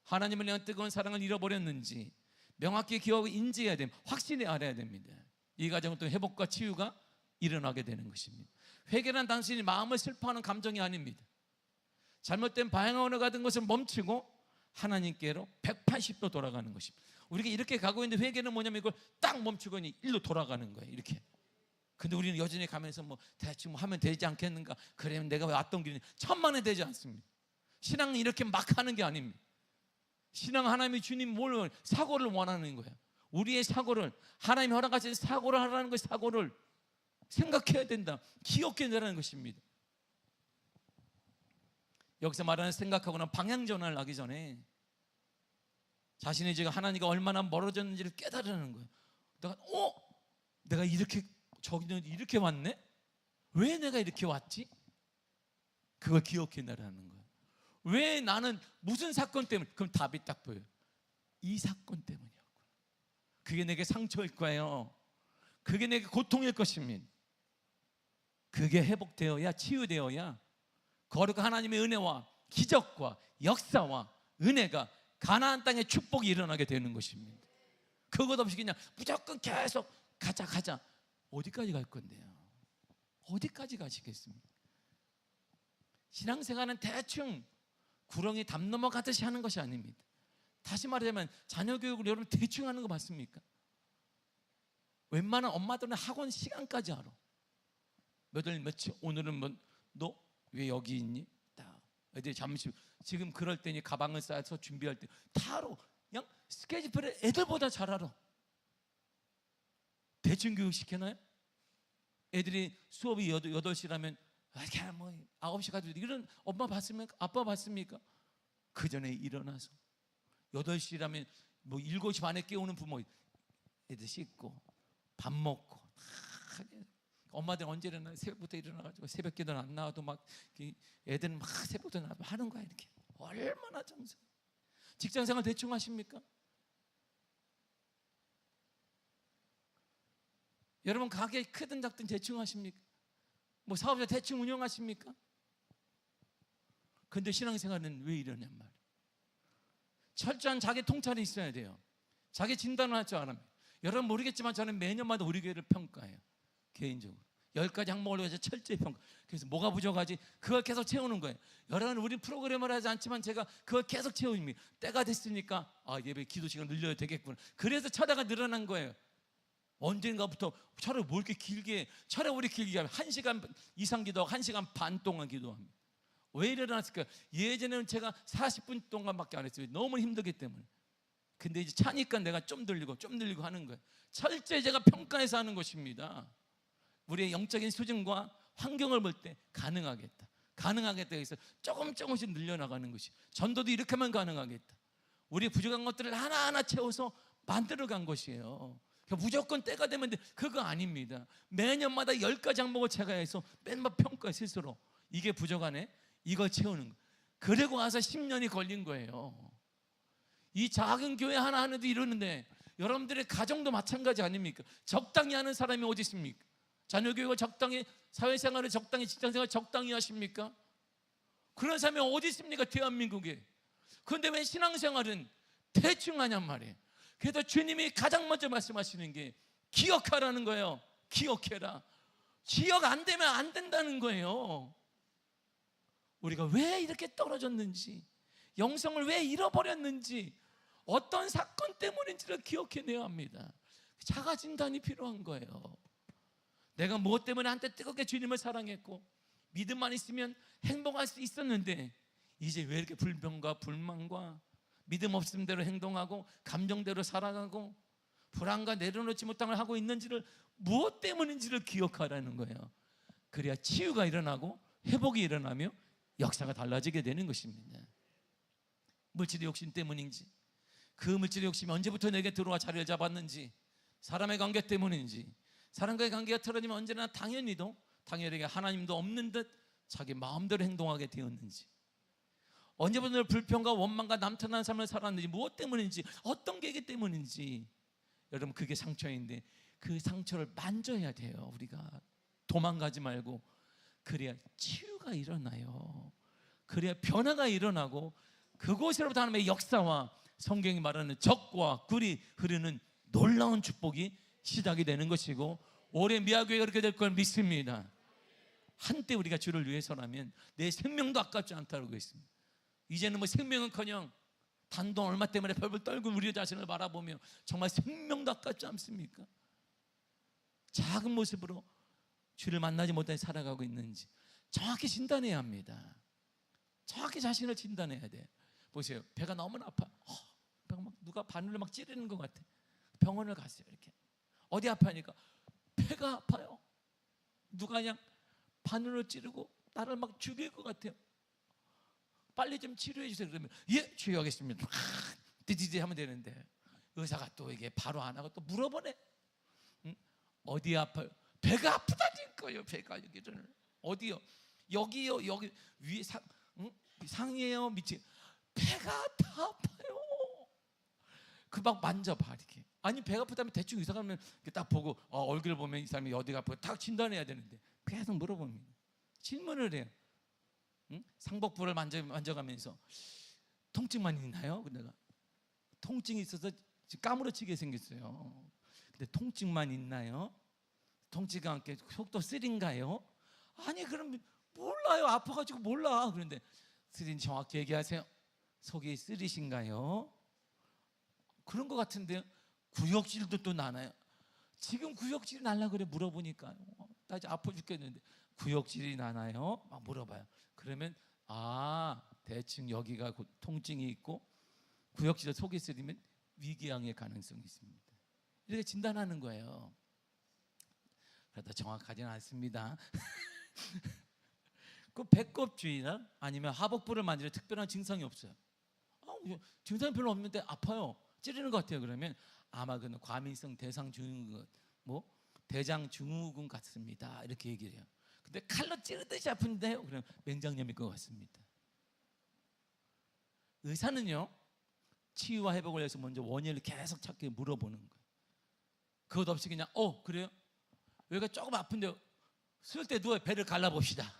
하나님을 향한 뜨거운 사랑을 잃어버렸는지 명확히 기억하고 인지해야 됩니다. 확실히 알아야 됩니다. 이 과정은 또 회복과 치유가 일어나게 되는 것입니다. 회개란 당신이 마음을 슬퍼하는 감정이 아닙니다. 잘못된 방향으로 가던 것을 멈추고 하나님께로 180도 돌아가는 것입니다. 우리가 이렇게 가고 있는데 회개는 뭐냐면 이걸 딱 멈추고 일로 돌아가는 거예요. 이렇게. 근데 우리는 여전히 가면서 뭐 대충 하면 되지 않겠는가? 그러면 내가 왔던 길이 천만에 되지 않습니다. 신앙은 이렇게 막 하는 게 아닙니다. 신앙 하나님이 주님 뭘 사고를 원하는 거예요. 우리의 사고를 하나님이 허락하신 사고를 하라는 것, 사고를 생각해야 된다. 기억해내라는 것입니다. 여기서 말하는 생각하거나 방향 전환을 하기 전에 자신이 지금 하나님과 얼마나 멀어졌는지를 깨달으는 거예요. 내가 이렇게 저기는 이렇게 왔네? 왜 내가 이렇게 왔지? 그걸 기억해내라는 거예요. 왜 나는 무슨 사건 때문에? 그럼 답이 딱 보여요. 이 사건 때문이었구나. 그게 내게 상처일 거예요. 그게 내게 고통일 것입니다. 그게 회복되어야, 치유되어야 거룩한 하나님의 은혜와 기적과 역사와 은혜가 가나안 땅의 축복이 일어나게 되는 것입니다. 그것 없이 그냥 무조건 계속 가자. 어디까지 갈 건데요? 어디까지 가시겠습니까? 신앙생활은 대충 구렁이 담 넘어가듯이 하는 것이 아닙니다. 다시 말하자면 자녀 교육을 여러분 대충 하는 거 맞습니까? 웬만한 엄마들은 학원 시간까지 알아. 몇월 며칠, 오늘은 뭐 너 왜 여기 있니? 딱 애들이 잠시 지금 그럴 때니 가방을 싸서 준비할 때 다 알아. 그냥 스케줄표를 애들보다 잘 알아. 대충 교육 시켜놔요? 애들이 수업이 8시라면 이렇게 뭐 9시 가지고 이런 엄마 봤습니까? 아빠 봤습니까? 그 전에 일어나서 8시라면 뭐 7시 반에 깨우는 부모, 애들 씻고 밥 먹고 엄마들 언제 일어나? 새벽부터 일어나가지고 새벽기도는 안 나와도 막 애들은 막 새벽부터 나와도 하는 거야. 이렇게 얼마나 정성. 직장생활 대충 하십니까? 여러분 가게 크든 작든 대충 하십니까? 뭐 사업자 대충 운영하십니까? 근데 신앙생활은 왜 이러냔 말이에요. 철저한 자기 통찰이 있어야 돼요. 자기 진단을 할 줄 알아요. 여러분 모르겠지만 저는 매년마다 우리 교회를 평가해요. 개인적으로 10가지 항목을 위해서 철저히 평가. 그래서 뭐가 부족하지? 그걸 계속 채우는 거예요. 여러분, 우리 프로그램을 하지 않지만 제가 그걸 계속 채웁니다. 때가 됐으니까 예배 기도 시간 늘려야 되겠구나. 그래서 철야가 늘어난 거예요. 언젠가부터 철야 뭐 이렇게 길게 해? 철야 우리 길게 하면 1시간 이상 기도하고 1시간 반 동안 기도합니다. 왜 일어났을까요? 예전에는 제가 40분 동안밖에 안 했어요. 너무 힘들기 때문에. 근데 이제 차니까 내가 좀 늘리고 하는 거예요. 철저히 제가 평가해서 하는 것입니다. 우리의 영적인 수준과 환경을 볼 때 가능하겠다 해서 조금씩 늘려나가는 것이. 전도도 이렇게 하면 가능하겠다. 우리의 부족한 것들을 하나하나 채워서 만들어간 것이에요. 그러니까 무조건 때가 되면 돼. 그거 아닙니다. 매년마다 10가지 항목을 제가 해서 맨날 평가해 스스로. 이게 부족하네? 이걸 채우는 거. 그리고 와서 10년이 걸린 거예요. 이 작은 교회 하나 하나도 이러는데 여러분들의 가정도 마찬가지 아닙니까? 적당히 하는 사람이 어디 있습니까? 자녀교육을 적당히, 사회생활을 적당히, 직장생활을 적당히 하십니까? 그런 사람이 어디 있습니까? 대한민국에. 그런데 왜 신앙생활은 대충 하냔 말이에요. 그래서 주님이 가장 먼저 말씀하시는 게 기억하라는 거예요. 기억해라. 기억 안 되면 안 된다는 거예요. 우리가 왜 이렇게 떨어졌는지, 영성을 왜 잃어버렸는지, 어떤 사건 때문인지를 기억해내야 합니다. 자가 진단이 필요한 거예요. 내가 무엇 때문에 한때 뜨겁게 주님을 사랑했고 믿음만 있으면 행복할 수 있었는데 이제 왜 이렇게 불평과 불만과 믿음 없음 대로 행동하고 감정대로 살아가고 불안과 내려놓지 못한 걸 하고 있는지를, 무엇 때문인지를 기억하라는 거예요. 그래야 치유가 일어나고 회복이 일어나며 역사가 달라지게 되는 것입니다. 물질의 욕심 때문인지, 그 물질의 욕심이 언제부터 내게 들어와 자리를 잡았는지, 사람의 관계 때문인지, 사람과의 관계가 틀어지면 언제나 당연히 하나님도 없는 듯 자기 마음대로 행동하게 되었는지, 언제부터 불평과 원망과 남탓하는 삶을 살았는지, 무엇 때문인지, 어떤 계기 때문인지. 여러분, 그게 상처인데 그 상처를 만져야 돼요. 우리가 도망가지 말고. 그래야 치유가 일어나요. 그래야 변화가 일어나고 그곳으로부터 하나님의 역사와 성경이 말하는 적과 꿀이 흐르는 놀라운 축복이 시작이 되는 것이고, 올해 미아교회가 그렇게 될 걸 믿습니다. 한때 우리가 주를 위해서라면 내 생명도 아깝지 않다고 했습니다. 이제는 뭐 생명은커녕 단돈 얼마 때문에 벌벌 떨고 우리 자신을 바라보며 정말 생명도 아깝지 않습니까? 작은 모습으로 주를 만나지 못해 살아가고 있는지 정확히 진단해야 합니다. 정확히 자신을 진단해야 돼요. 보세요, 배가 너무나 아파. 배가 막 누가 바늘로 막 찌르는 것 같아. 병원을 갔어요. 이렇게 어디 아파하니까 배가 아파요. 누가 그냥 바늘로 찌르고 나를 막 죽일 것 같아요. 빨리 좀 치료해 주세요. 그러면 예, 치료하겠습니다. 디디디 하면 되는데 의사가 또 이게 바로 안 하고 또 물어보네. 어디 아파요? 배가 아프다니까요. 배가 여기를 어디요? 여기요. 여기 위에 상이에요. 밑에 배가 다 아파요. 그 막 만져봐 이렇게. 아니 배가 아프다면 대충 의사 가면 딱 보고 얼굴 보면 이 사람이 어디가 아프고 딱 진단해야 되는데 계속 물어봅니다. 질문을 해요. 상복부를 만져가면서 통증만 있나요? 내가 통증이 있어서 까무러치게 생겼어요. 근데 통증만 있나요? 통증과 함께 속도 쓰린가요? 아니 그럼 몰라요. 아파가지고 몰라. 그런데 쓰린 정확히 얘기하세요. 속이 쓰리신가요? 그런 것 같은데요. 구역질도 또 나나요? 지금 구역질이 날라 그래 물어보니까 나 이제 아파 죽겠는데 구역질이 나나요? 막 물어봐요. 그러면 대충 여기가 통증이 있고 구역질에 속이 쓰리면 위궤양의 가능성이 있습니다. 이렇게 진단하는 거예요. 그래도 정확하지는 않습니다. 그 배꼽주의나 아니면 하복부를 만지는 특별한 증상이 없어요. 증상이 별로 없는데 아파요. 찌르는 것 같아요. 그러면 아마 그는 과민성 대장증후군, 대장증후군 같습니다. 이렇게 얘기를 해요. 근데 칼로 찌르듯이 아픈데요. 그럼 맹장염일 것 같습니다. 의사는요, 치유와 회복을 위해서 먼저 원인을 계속 찾기 물어보는 거예요. 그것 없이 그냥 그래요? 여기가 조금 아픈데 쓸 때 누워 배를 갈라봅시다.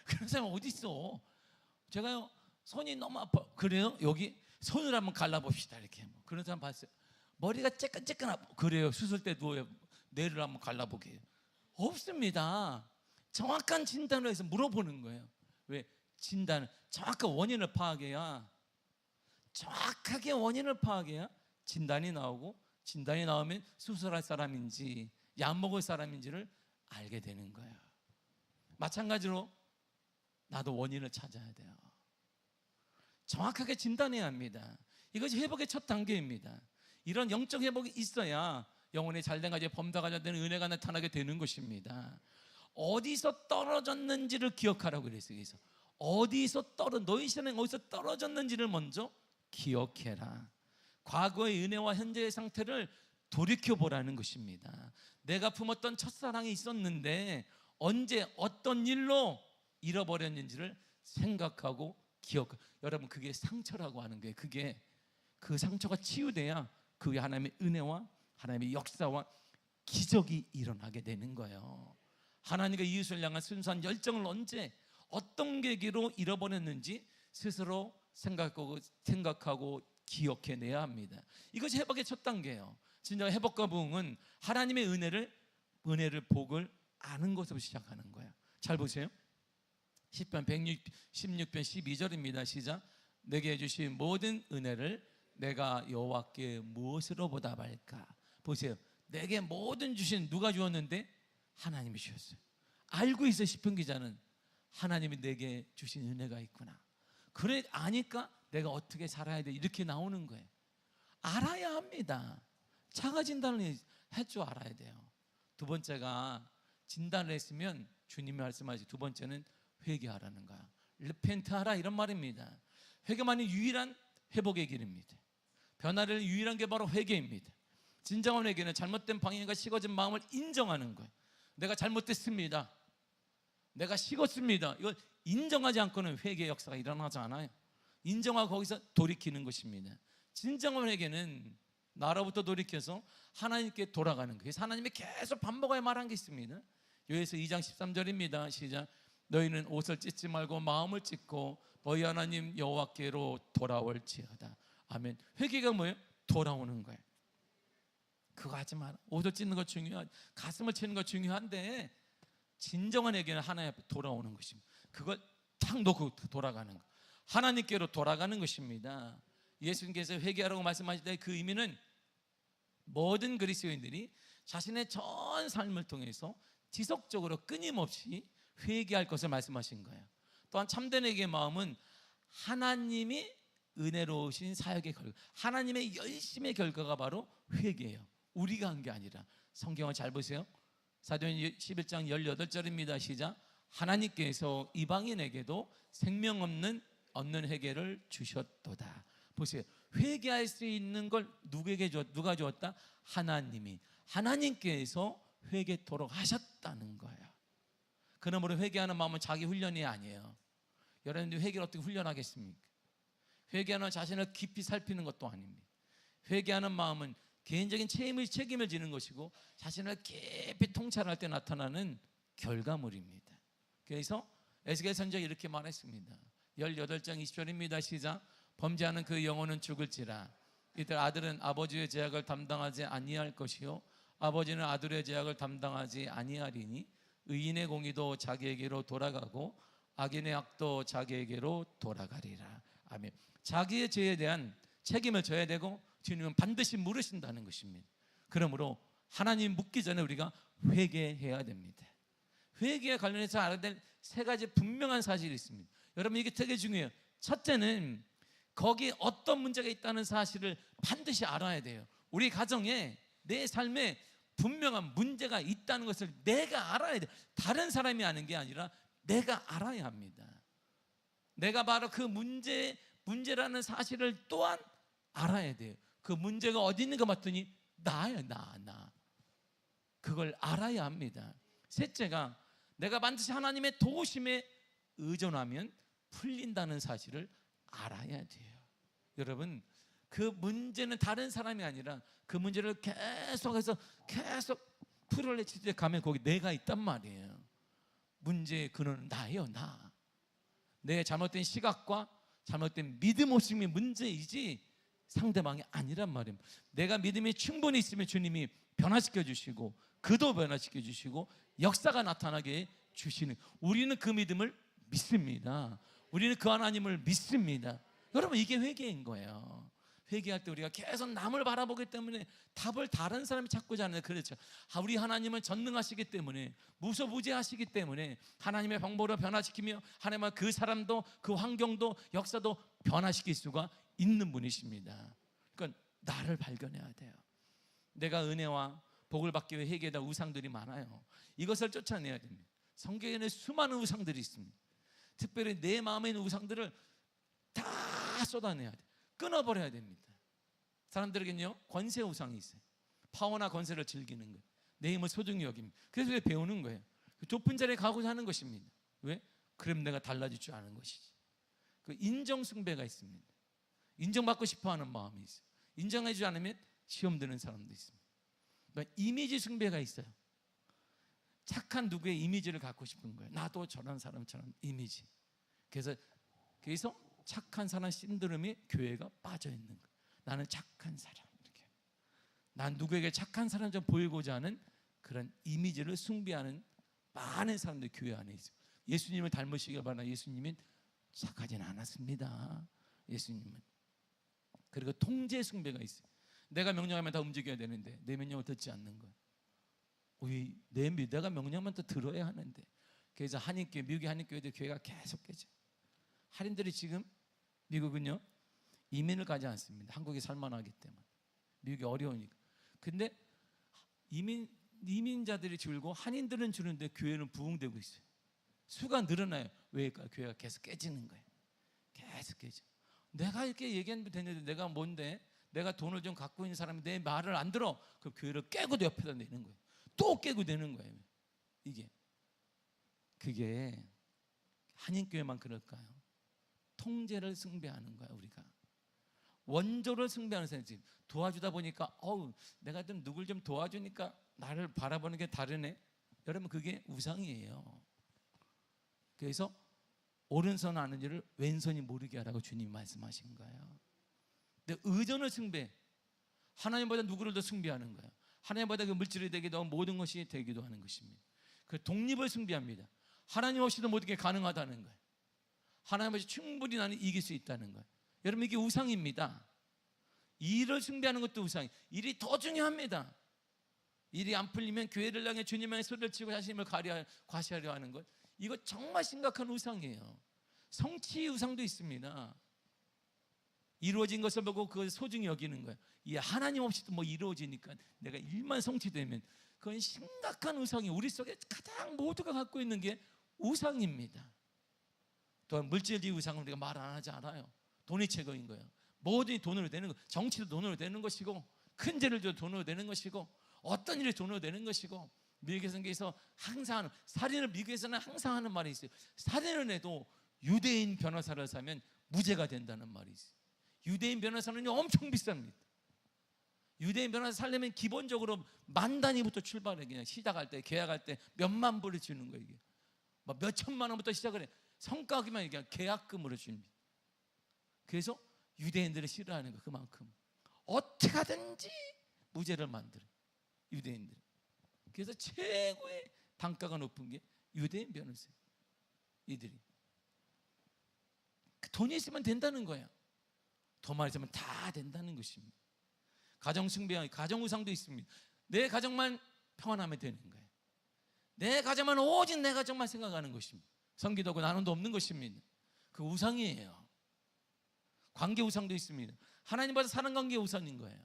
그런 사람 어디 있어? 제가요 손이 너무 아파. 그래요? 여기 손을 한번 갈라봅시다. 이렇게 그런 사람 봤어요. 머리가 쬐끈쬐끈 아파. 그래요? 수술 때 누워요. 뇌를 한번 갈라보게. 없습니다. 정확한 진단을 해서 물어보는 거예요. 왜? 진단을, 정확한 원인을 파악해야, 정확하게 원인을 파악해야 진단이 나오고, 진단이 나오면 수술할 사람인지 약 먹을 사람인지를 알게 되는 거예요. 마찬가지로 나도 원인을 찾아야 돼요. 정확하게 진단해야 합니다. 이것이 회복의 첫 단계입니다. 이런 영적 회복이 있어야 영혼이 잘된 가지에 범사가 되는 은혜가 나타나게 되는 것입니다. 어디서 떨어졌는지를 기억하라고 그랬어요. 그래서 어디서 너희 신앙이 어디서 떨어졌는지를 먼저 기억해라. 과거의 은혜와 현재의 상태를 돌이켜보라는 것입니다. 내가 품었던 첫사랑이 있었는데 언제 어떤 일로 잃어버렸는지를 생각하고 여러분, 그게 상처라고 하는 거예요. 그 상처가 치유돼야 그게 하나님의 은혜와 하나님의 역사와 기적이 일어나게 되는 거예요. 하나님과 이웃을 향한 순수한 열정을 언제 어떤 계기로 잃어버렸는지 스스로 생각하고 기억해내야 합니다. 이것이 회복의 첫 단계예요. 진정 회복과 부흥은 하나님의 은혜를 복을 아는 것으로 시작하는 거예요. 잘 보세요. 시편 116편 12절입니다. 시작. 내게 주신 모든 은혜를 내가 여호와께 무엇으로 보답할까? 보세요. 내게 모든 주신, 누가 주었는데? 하나님이 주셨어요. 알고 있어요. 시편 기자는 하나님이 내게 주신 은혜가 있구나. 그래 아니까 내가 어떻게 살아야 돼, 이렇게 나오는 거예요. 알아야 합니다. 자가 진단을 할 줄 알아야 돼요. 두 번째가, 진단을 했으면 주님이 말씀하신 두 번째는 회개하라는 거야. 르펜트하라, 이런 말입니다. 회개만이 유일한 회복의 길입니다. 변화를 유일한 게 바로 회개입니다. 진정한 회개는 잘못된 방향과 식어진 마음을 인정하는 거예요. 내가 잘못됐습니다, 내가 식었습니다, 이걸 인정하지 않고는 회개의 역사가 일어나지 않아요. 인정하고 거기서 돌이키는 것입니다. 진정한 회개는 나로부터 돌이켜서 하나님께 돌아가는 거예요. 그래서 하나님이 계속 반복하여 말한 게 있습니다. 요에서 2장 13절입니다. 시작. 너희는 옷을 찢지 말고 마음을 찢고 너희 하나님 여호와께로 돌아올지어다. 아멘. 회개가 뭐예요? 돌아오는 거예요. 그거 하지 마라. 옷을 찢는 거 중요하지, 가슴을 치는 거 중요한데, 진정한 회개는 하나님 앞에 돌아오는 것입니다. 그걸 탁 놓고 돌아가는 거, 하나님께로 돌아가는 것입니다. 예수님께서 회개하라고 말씀하실 때 그 의미는 모든 그리스도인들이 자신의 전 삶을 통해서 지속적으로 끊임없이 회개할 것을 말씀하신 거예요. 또한 참된 회개의 마음은 하나님이 은혜로우신 사역의 결과, 하나님의 열심의 결과가 바로 회개예요. 우리가 한 게 아니라. 성경을 잘 보세요. 사도행전 11장 18절입니다. 시작. 하나님께서 이방인에게도 생명 얻는 회개를 주셨도다. 보세요. 회개할 수 있는 걸 누가 주었다? 하나님이. 하나님께서 회개토록 하셨다는 거예요. 그러므로 회개하는 마음은 자기 훈련이 아니에요. 여러분들 회개를 어떻게 훈련하겠습니까? 회개하는 자신을 깊이 살피는 것도 아닙니다. 회개하는 마음은 개인적인 책임을 지는 것이고 자신을 깊이 통찰할 때 나타나는 결과물입니다. 그래서 에스겔 선지자가 이렇게 말했습니다. 18장 20절입니다. 시작. 범죄하는 그 영혼은 죽을지라. 이들 아들은 아버지의 죄악을 담당하지 아니할 것이요 아버지는 아들의 죄악을 담당하지 아니하리니 의인의 공의도 자기에게로 돌아가고 악인의 악도 자기에게로 돌아가리라. 아멘. 자기의 죄에 대한 책임을 져야 되고 주님은 반드시 물으신다는 것입니다. 그러므로 하나님 묻기 전에 우리가 회개해야 됩니다. 회개에 관련해서 알아야 될 세 가지 분명한 사실이 있습니다. 여러분, 이게 되게 중요해요. 첫째는 거기에 어떤 문제가 있다는 사실을 반드시 알아야 돼요. 우리 가정에, 내 삶에 분명한 문제가 있다는 것을 내가 알아야 돼요. 다른 사람이 아는 게 아니라 내가 알아야 합니다. 내가 바로 그 문제라는 사실을 또한 알아야 돼요. 그 문제가 어디 있는가 봤더니 나예요. 나. 그걸 알아야 합니다. 셋째가 내가 반드시 하나님의 도우심에 의존하면 풀린다는 사실을 알아야 돼요. 여러분, 그 문제는 다른 사람이 아니라 그 문제를 계속 풀어내칠 때 가면 거기 내가 있단 말이에요. 문제의 근원은 나예요. 나. 내 잘못된 시각과 잘못된 믿음 없음이 문제이지 상대방이 아니란 말입니다. 내가 믿음이 충분히 있으면 주님이 변화시켜 주시고 그도 변화시켜 주시고 역사가 나타나게 주시는, 우리는 그 믿음을 믿습니다. 우리는 그 하나님을 믿습니다. 여러분, 이게 회개인 거예요. 회개할 때 우리가 계속 남을 바라보기 때문에 답을 다른 사람이 찾고자 하는데, 그렇죠. 우리 하나님은 전능하시기 때문에, 무소부재하시기 때문에 하나님의 방법으로 변화시키며 하나님은 그 사람도 그 환경도 역사도 변화시킬 수가 있는 분이십니다. 그러니까 나를 발견해야 돼요. 내가 은혜와 복을 받기 위해 회개에다 우상들이 많아요. 이것을 쫓아내야 됩니다. 성경에는 수많은 우상들이 있습니다. 특별히 내 마음에 있는 우상들을 다 쏟아내야 돼요. 끊어버려야 됩니다. 사람들에게는요, 권세 우상이 있어요. 파워나 권세를 즐기는 거예요. 내 힘을 소중히 여깁니다. 그래서 배우는 거예요. 좁은 자리에 가고자 하는 것입니다. 왜? 그럼 내가 달라질 줄 아는 것이지. 그 인정 숭배가 있습니다. 인정받고 싶어하는 마음이 있어요. 인정해주지 않으면 시험 드는 사람도 있습니다. 그러니까 이미지 숭배가 있어요. 착한 누구의 이미지를 갖고 싶은 거예요. 나도 저런 사람처럼 이미지. 그래서 착한 사람 신드롬이 교회가 빠져 있는 거예요. 나는 착한 사람, 이렇게. 난 누구에게 착한 사람처럼 보이고자 하는 그런 이미지를 숭배하는 많은 사람들이 교회 안에 있어요. 예수님을 닮으시길 바라나 예수님은 착하지는 않았습니다. 예수님은. 그리고 통제 숭배가 있어요. 내가 명령하면 다 움직여야 되는데 내 명령을 듣지 않는 거예요. 내가 명령만 또 들어야 하는데. 그래서 한인교회, 미국의 한인교회도 교회가 계속 깨져요. 할인들이 지금 미국은요, 이민을 가지 않습니다. 한국에 살만하기 때문에. 미국이 어려우니까. 근데 이민자들이 줄고 한인들은 줄는데 교회는 부흥되고 있어요. 수가 늘어나요. 왜일까요? 교회가 계속 깨지는 거예요. 계속 깨져. 내가 이렇게 얘기하면 되는데 내가 뭔데? 내가 돈을 좀 갖고 있는 사람이 내 말을 안 들어. 그 교회를 깨고 옆에다 내는 거예요. 또 깨고 내는 거예요. 그게 한인교회만 그럴까요? 통제를 숭배하는 거야. 우리가 원조를 숭배하는 사람이 도와주다 보니까 내가 좀 누굴 좀 도와주니까 나를 바라보는 게 다르네. 여러분, 그게 우상이에요. 그래서 오른손 아는 일을 왼손이 모르게 하라고 주님이 말씀하신 거예요. 근데 의존을 숭배, 하나님보다 누구를 더 숭배하는 거예요. 하나님보다 그 물질이 되기도 하고 모든 것이 되기도 하는 것입니다. 그 독립을 숭배합니다. 하나님 없이도 모든 게 가능하다는 거예요. 하나님 없이 충분히 나는 이길 수 있다는 거예요. 여러분, 이게 우상입니다. 일을 숭배하는 것도 우상이에요. 일이 더 중요합니다. 일이 안 풀리면 교회를 향해 주님의 소리를 치고 자신을 과시하려 하는 것, 이거 정말 심각한 우상이에요. 성취 우상도 있습니다. 이루어진 것을 보고 그걸 소중히 여기는 거예요. 이 하나님 없이도 뭐 이루어지니까 내가 일만 성취되면 그건 심각한 우상이 우리 속에 가장 모두가 갖고 있는 게 우상입니다. 또한 물질주의 우상은 우리가 말 안 하지 않아요. 돈이 최고인 거예요. 뭐든지 돈으로 되는 거, 정치도 돈으로 되는 것이고, 큰 죄를 줘도 돈으로 되는 것이고, 어떤 일이 돈으로 되는 것이고, 미국에서 항상 하는, 살인을 미국에서는 항상 하는 말이 있어요. 살인을 해도 유대인 변호사를 사면 무죄가 된다는 말이 있어요. 유대인 변호사는 엄청 비쌉니다. 유대인 변호사 살려면 기본적으로 만 단위부터 출발해. 그냥 시작할 때, 계약할 때 몇만 불을 주는 거예요. 이게 몇 천만 원부터 시작을 해. 성과기만 그냥 계약금으로 줍니다. 그래서 유대인들을 싫어하는 거, 그만큼 어떻게 하든지 무죄를 만들어 유대인들. 그래서 최고의 단가가 높은 게 유대인 변호사예요. 이들이 돈이 있으면 된다는 거예요. 돈만 있으면 다 된다는 것입니다. 가정 숭배, 가정 우상도 있습니다. 내 가정만 평안하면 되는 거예요. 내 가정만, 오직 내 가정만 생각하는 것입니다. 성기도고 나눔도 없는 것입니다. 그 우상이에요. 관계 우상도 있습니다. 하나님보다 사는 관계 우상인 거예요.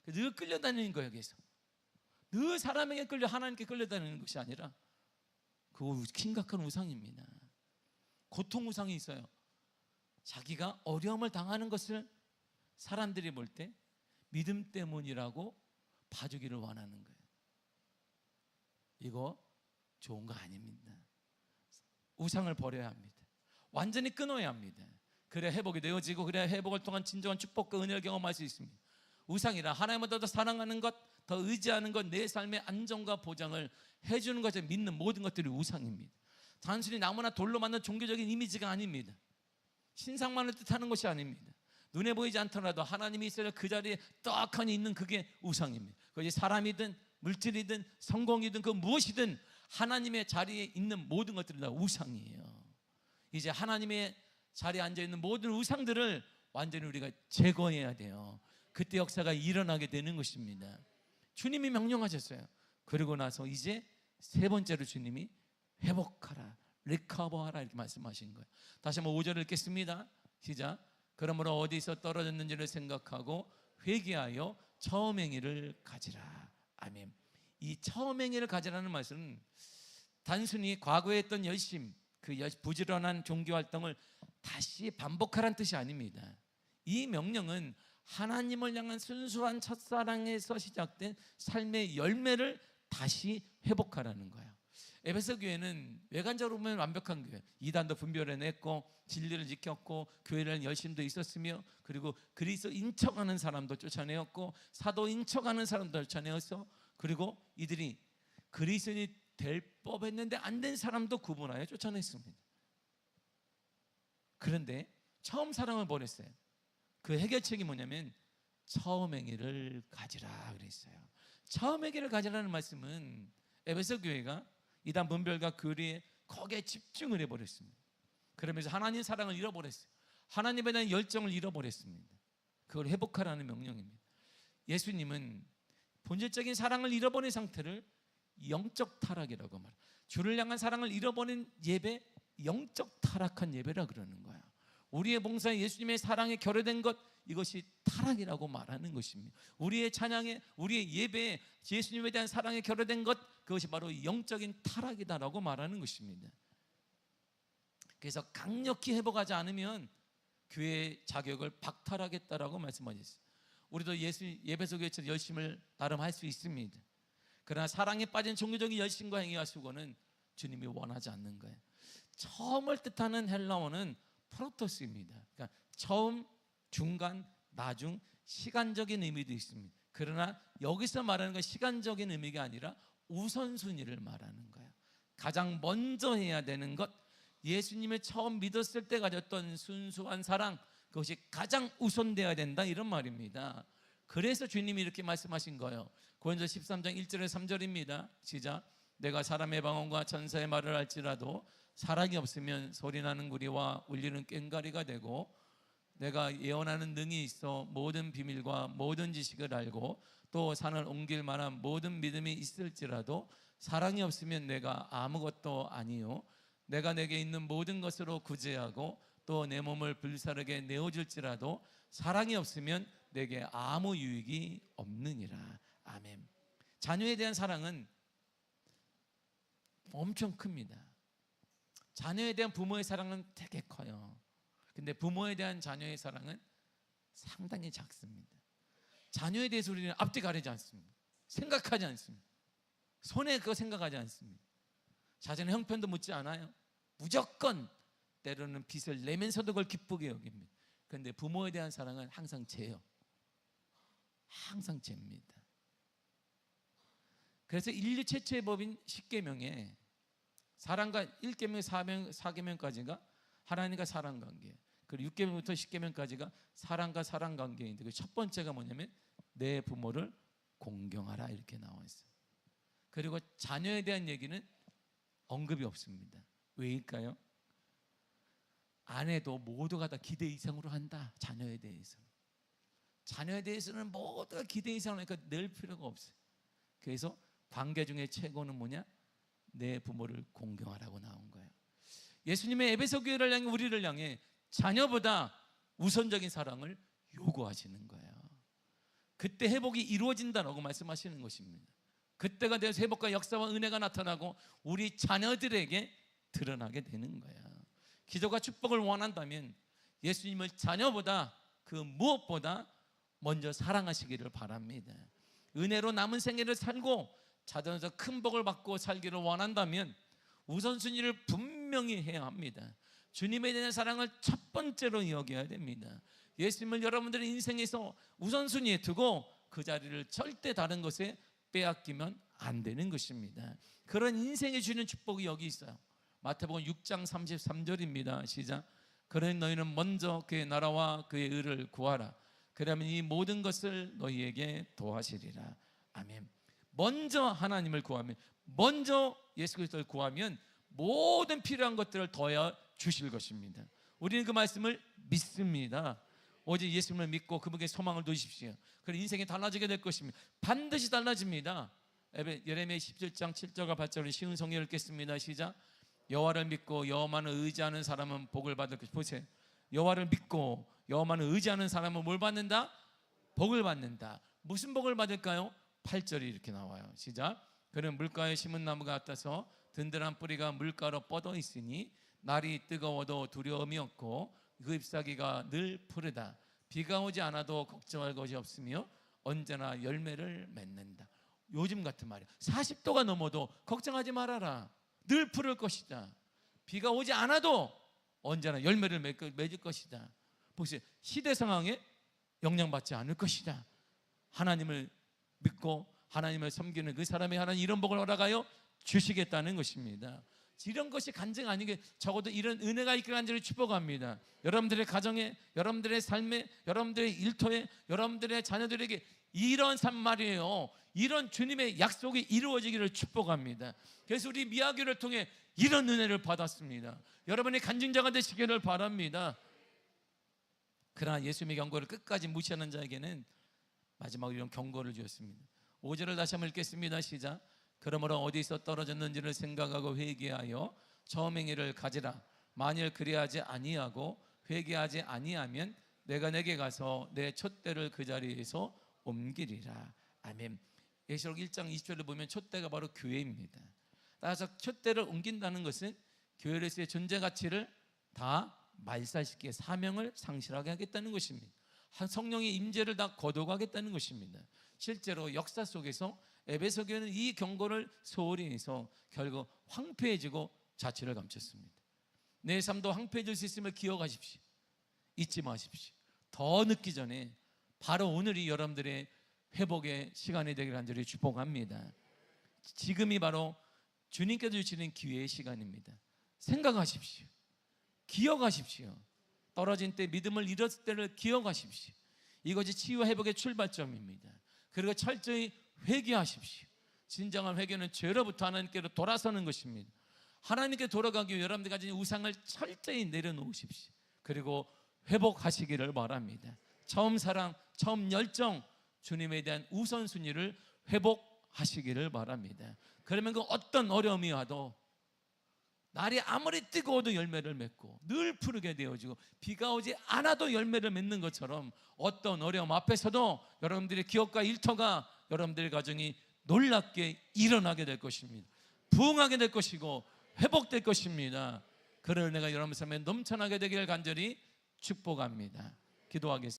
늘 끌려다니는 거예요. 그래서 늘 사람에게 끌려 하나님께 끌려다니는 것이 아니라 그 심각한 우상입니다. 고통 우상이 있어요. 자기가 어려움을 당하는 것을 사람들이 볼 때 믿음 때문이라고 봐주기를 원하는 거예요. 이거 좋은 거 아닙니다. 우상을 버려야 합니다. 완전히 끊어야 합니다. 그래야 회복이 되어지고, 그래야 회복을 통한 진정한 축복과 은혜를 경험할 수 있습니다. 우상이라 하나님보다 더 사랑하는 것, 더 의지하는 것, 내 삶의 안정과 보장을 해주는 것을 믿는 모든 것들이 우상입니다. 단순히 나무나 돌로 만든 종교적인 이미지가 아닙니다. 신상만을 뜻하는 것이 아닙니다. 눈에 보이지 않더라도 하나님이 있어야 그 자리에 떡하니 있는 그게 우상입니다. 그것이 사람이든 물질이든 성공이든 그 무엇이든 하나님의 자리에 있는 모든 것들은 다 우상이에요. 이제 하나님의 자리에 앉아있는 모든 우상들을 완전히 우리가 제거해야 돼요. 그때 역사가 일어나게 되는 것입니다. 주님이 명령하셨어요. 그리고 나서 이제 세 번째로 주님이 회복하라, 리커버하라 이렇게 말씀하신 거예요. 다시 한번 5절을 읽겠습니다. 시작. 그러므로 어디서 떨어졌는지를 생각하고 회개하여 처음 행위를 가지라. 아멘. 이 처음 행위를 가지라는 말씀은 단순히 과거에 했던 열심, 그 부지런한 종교 활동을 다시 반복하라는 뜻이 아닙니다. 이 명령은 하나님을 향한 순수한 첫사랑에서 시작된 삶의 열매를 다시 회복하라는 거예요. 에베소 교회는 외관적으로 보면 완벽한 교회, 이단도 분별해냈고 진리를 지켰고 교회라는 열심도 있었으며, 그리고 그리스도 인척하는 사람도 쫓아내었고 사도 인척하는 사람도 쫓아내었어. 그리고 이들이 그리스도인이 될 법했는데 안 된 사람도 구분하여 쫓아냈습니다. 그런데 처음 사랑을 버렸어요. 그 해결책이 뭐냐면 처음 행위를 가지라 그랬어요. 처음 행위를 가지라는 말씀은 에베소 교회가 이단 분별과 교리에 거기에 집중을 해버렸습니다. 그러면서 하나님 사랑을 잃어버렸어요. 하나님에 대한 열정을 잃어버렸습니다. 그걸 회복하라는 명령입니다. 예수님은 본질적인 사랑을 잃어버린 상태를 영적 타락이라고 말해요. 주를 향한 사랑을 잃어버린 예배, 영적 타락한 예배라 그러는 거야. 우리의 봉사에 예수님의 사랑에 결여된 것, 이것이 타락이라고 말하는 것입니다. 우리의 찬양에, 우리의 예배에 예수님에 대한 사랑에 결여된 것, 그것이 바로 영적인 타락이다라고 말하는 것입니다. 그래서 강력히 회복하지 않으면 교회의 자격을 박탈하겠다라고 말씀하셨어요. 우리도 예배소 교회처럼 열심을 나름 할 수 있습니다. 그러나 사랑에 빠진 종교적인 열심과 행위와 수고는 주님이 원하지 않는 거예요. 처음을 뜻하는 헬라어는 프로토스입니다. 그러니까 처음, 중간, 나중, 시간적인 의미도 있습니다. 그러나 여기서 말하는 건 시간적인 의미가 아니라 우선순위를 말하는 거예요. 가장 먼저 해야 되는 것, 예수님을 처음 믿었을 때 가졌던 순수한 사랑, 그것이 가장 우선되어야 된다, 이런 말입니다. 그래서 주님이 이렇게 말씀하신 거예요. 고린도서 13장 1절에서 3절입니다. 시작. 내가 사람의 방언과 천사의 말을 할지라도 사랑이 없으면 소리나는 구리와 울리는 꽹과리가 되고, 내가 예언하는 능이 있어 모든 비밀과 모든 지식을 알고 또 산을 옮길 만한 모든 믿음이 있을지라도 사랑이 없으면 내가 아무것도 아니요, 내가 내게 있는 모든 것으로 구제하고 또 내 몸을 불사르게 내어줄지라도 사랑이 없으면 내게 아무 유익이 없느니라. 아멘. 자녀에 대한 사랑은 엄청 큽니다. 자녀에 대한 부모의 사랑은 되게 커요. 근데 부모에 대한 자녀의 사랑은 상당히 작습니다. 자녀에 대해서 우리는 앞뒤 가리지 않습니다. 생각하지 않습니다. 손해 그거 생각하지 않습니다. 자녀는 형편도 묻지 않아요. 무조건 때로는 빚을 내면서도 그걸 기쁘게 여깁니다. 그런데 부모에 대한 사랑은 항상 죄요. 항상 죄입니다. 그래서 인류 최초의 법인 10계명에 사랑과 1계명, 4계명까지가 하나님과 사랑 관계, 그리고 6계명부터 10계명까지가 사랑과 사랑 관계인데, 그 첫 번째가 뭐냐면 내 부모를 공경하라, 이렇게 나와 있어요. 그리고 자녀에 대한 얘기는 언급이 없습니다. 왜일까요? 아내도 모두가 다 기대 이상으로 한다. 자녀에 대해서, 자녀에 대해서는 모두가 기대 이상으로 하니까 낼 필요가 없어요. 그래서 관계 중에 최고는 뭐냐? 내 부모를 공경하라고 나온 거예요. 예수님의 에베소 교회를 향해, 우리를 향해 자녀보다 우선적인 사랑을 요구하시는 거예요. 그때 회복이 이루어진다라고 말씀하시는 것입니다. 그때가 되어서 회복과 역사와 은혜가 나타나고 우리 자녀들에게 드러나게 되는 거예요. 기도가 축복을 원한다면 예수님을 자녀보다 그 무엇보다 먼저 사랑하시기를 바랍니다. 은혜로 남은 생애를 살고 자녀에서 큰 복을 받고 살기를 원한다면 우선순위를 분명히 해야 합니다. 주님에 대한 사랑을 첫 번째로 여겨야 됩니다. 예수님을 여러분들의 인생에서 우선순위에 두고 그 자리를 절대 다른 것에 빼앗기면 안 되는 것입니다. 그런 인생에 주는 축복이 여기 있어요. 마태복음 6장 33절입니다. 시작. 그러니 너희는 먼저 그의 나라와 그의 의를 구하라. 그러면 이 모든 것을 너희에게 더하시리라. 아멘. 먼저 하나님을 구하면, 먼저 예수 그리스도를 구하면 모든 필요한 것들을 더하여 주실 것입니다. 우리는 그 말씀을 믿습니다. 오직 예수님을 믿고 그분께 소망을 두십시오. 그럼 인생이 달라지게 될 것입니다. 반드시 달라집니다. 예레미야 17장 7절과 8절은 쉬운 성경 읽겠습니다. 시작. 여호와를 믿고 여호와만을 의지하는 사람은 복을 받을 것이다. 보세요. 여호와를 믿고 여호와만을 의지하는 사람은 뭘 받는다? 복을 받는다. 무슨 복을 받을까요? 8절이 이렇게 나와요. 시작. 그는 물가에 심은 나무 같아서 든든한 뿌리가 물가로 뻗어 있으니 날이 뜨거워도 두려움이 없고 그 잎사귀가 늘 푸르다. 비가 오지 않아도 걱정할 것이 없으며 언제나 열매를 맺는다. 요즘 같은 말이야. 40도가 넘어도 걱정하지 말아라. 늘 푸를 것이다. 비가 오지 않아도 언제나 열매를 맺을 것이다. 보세요. 시대 상황에 영향받지 않을 것이다. 하나님을 믿고 하나님을 섬기는 그 사람이 하나님 이런 복을 허락하여 주시겠다는 것입니다. 이런 것이 간증 아니게 적어도 이런 은혜가 있기를 간절히 축복합니다. 여러분들의 가정에, 여러분들의 삶에, 여러분들의 일터에, 여러분들의 자녀들에게 이런 삶 말이에요. 이런 주님의 약속이 이루어지기를 축복합니다. 그래서 우리 미아교를 통해 이런 은혜를 받았습니다. 여러분의 간증자가 되시기를 바랍니다. 그러나 예수님의 경고를 끝까지 무시하는 자에게는 마지막으로 이런 경고를 주었습니다. 5절을 다시 한번 읽겠습니다. 시작. 그러므로 어디서 떨어졌는지를 생각하고 회개하여 처음 행위를 가지라. 만일 그리하지 아니하고 회개하지 아니하면 내가 내게 가서 내 촛대를 그 자리에서 옮기리라. 아멘. 예시록 1장 20절을 보면 촛대가 바로 교회입니다. 따라서 촛대를 옮긴다는 것은 교회로서의 존재 가치를 다 말살시키게, 사명을 상실하게 하겠다는 것입니다. 성령의 임재를 다 거둬가겠다는 것입니다. 실제로 역사 속에서 에베소 교회는 이 경고를 소홀히 해서 결국 황폐해지고 자취를 감췄습니다. 내 삶도 황폐해질 수 있음을 기억하십시오. 잊지 마십시오. 더 늦기 전에 바로 오늘이 여러분들의 회복의 시간이 되기를 간절히 축복합니다. 지금이 바로 주님께서 주시는 기회의 시간입니다. 생각하십시오. 기억하십시오. 떨어진 때, 믿음을 잃었을 때를 기억하십시오. 이것이 치유와 회복의 출발점입니다. 그리고 철저히 회개하십시오. 진정한 회개는 죄로부터 하나님께로 돌아서는 것입니다. 하나님께 돌아가기 위해 여러분들 가진 우상을 철저히 내려놓으십시오. 그리고 회복하시기를 바랍니다. 처음 사랑, 처음 열정, 주님에 대한 우선순위를 회복하시기를 바랍니다. 그러면 그 어떤 어려움이 와도, 날이 아무리 뜨거워도 열매를 맺고 늘 푸르게 되어지고 비가 오지 않아도 열매를 맺는 것처럼 어떤 어려움 앞에서도 여러분들의 기업과 일터가, 여러분들의 가정이 놀랍게 일어나게 될 것입니다. 부흥하게 될 것이고 회복될 것입니다. 그런 은혜가 여러분 삶에 넘쳐나게 되기를 간절히 축복합니다. 기도하겠습니다.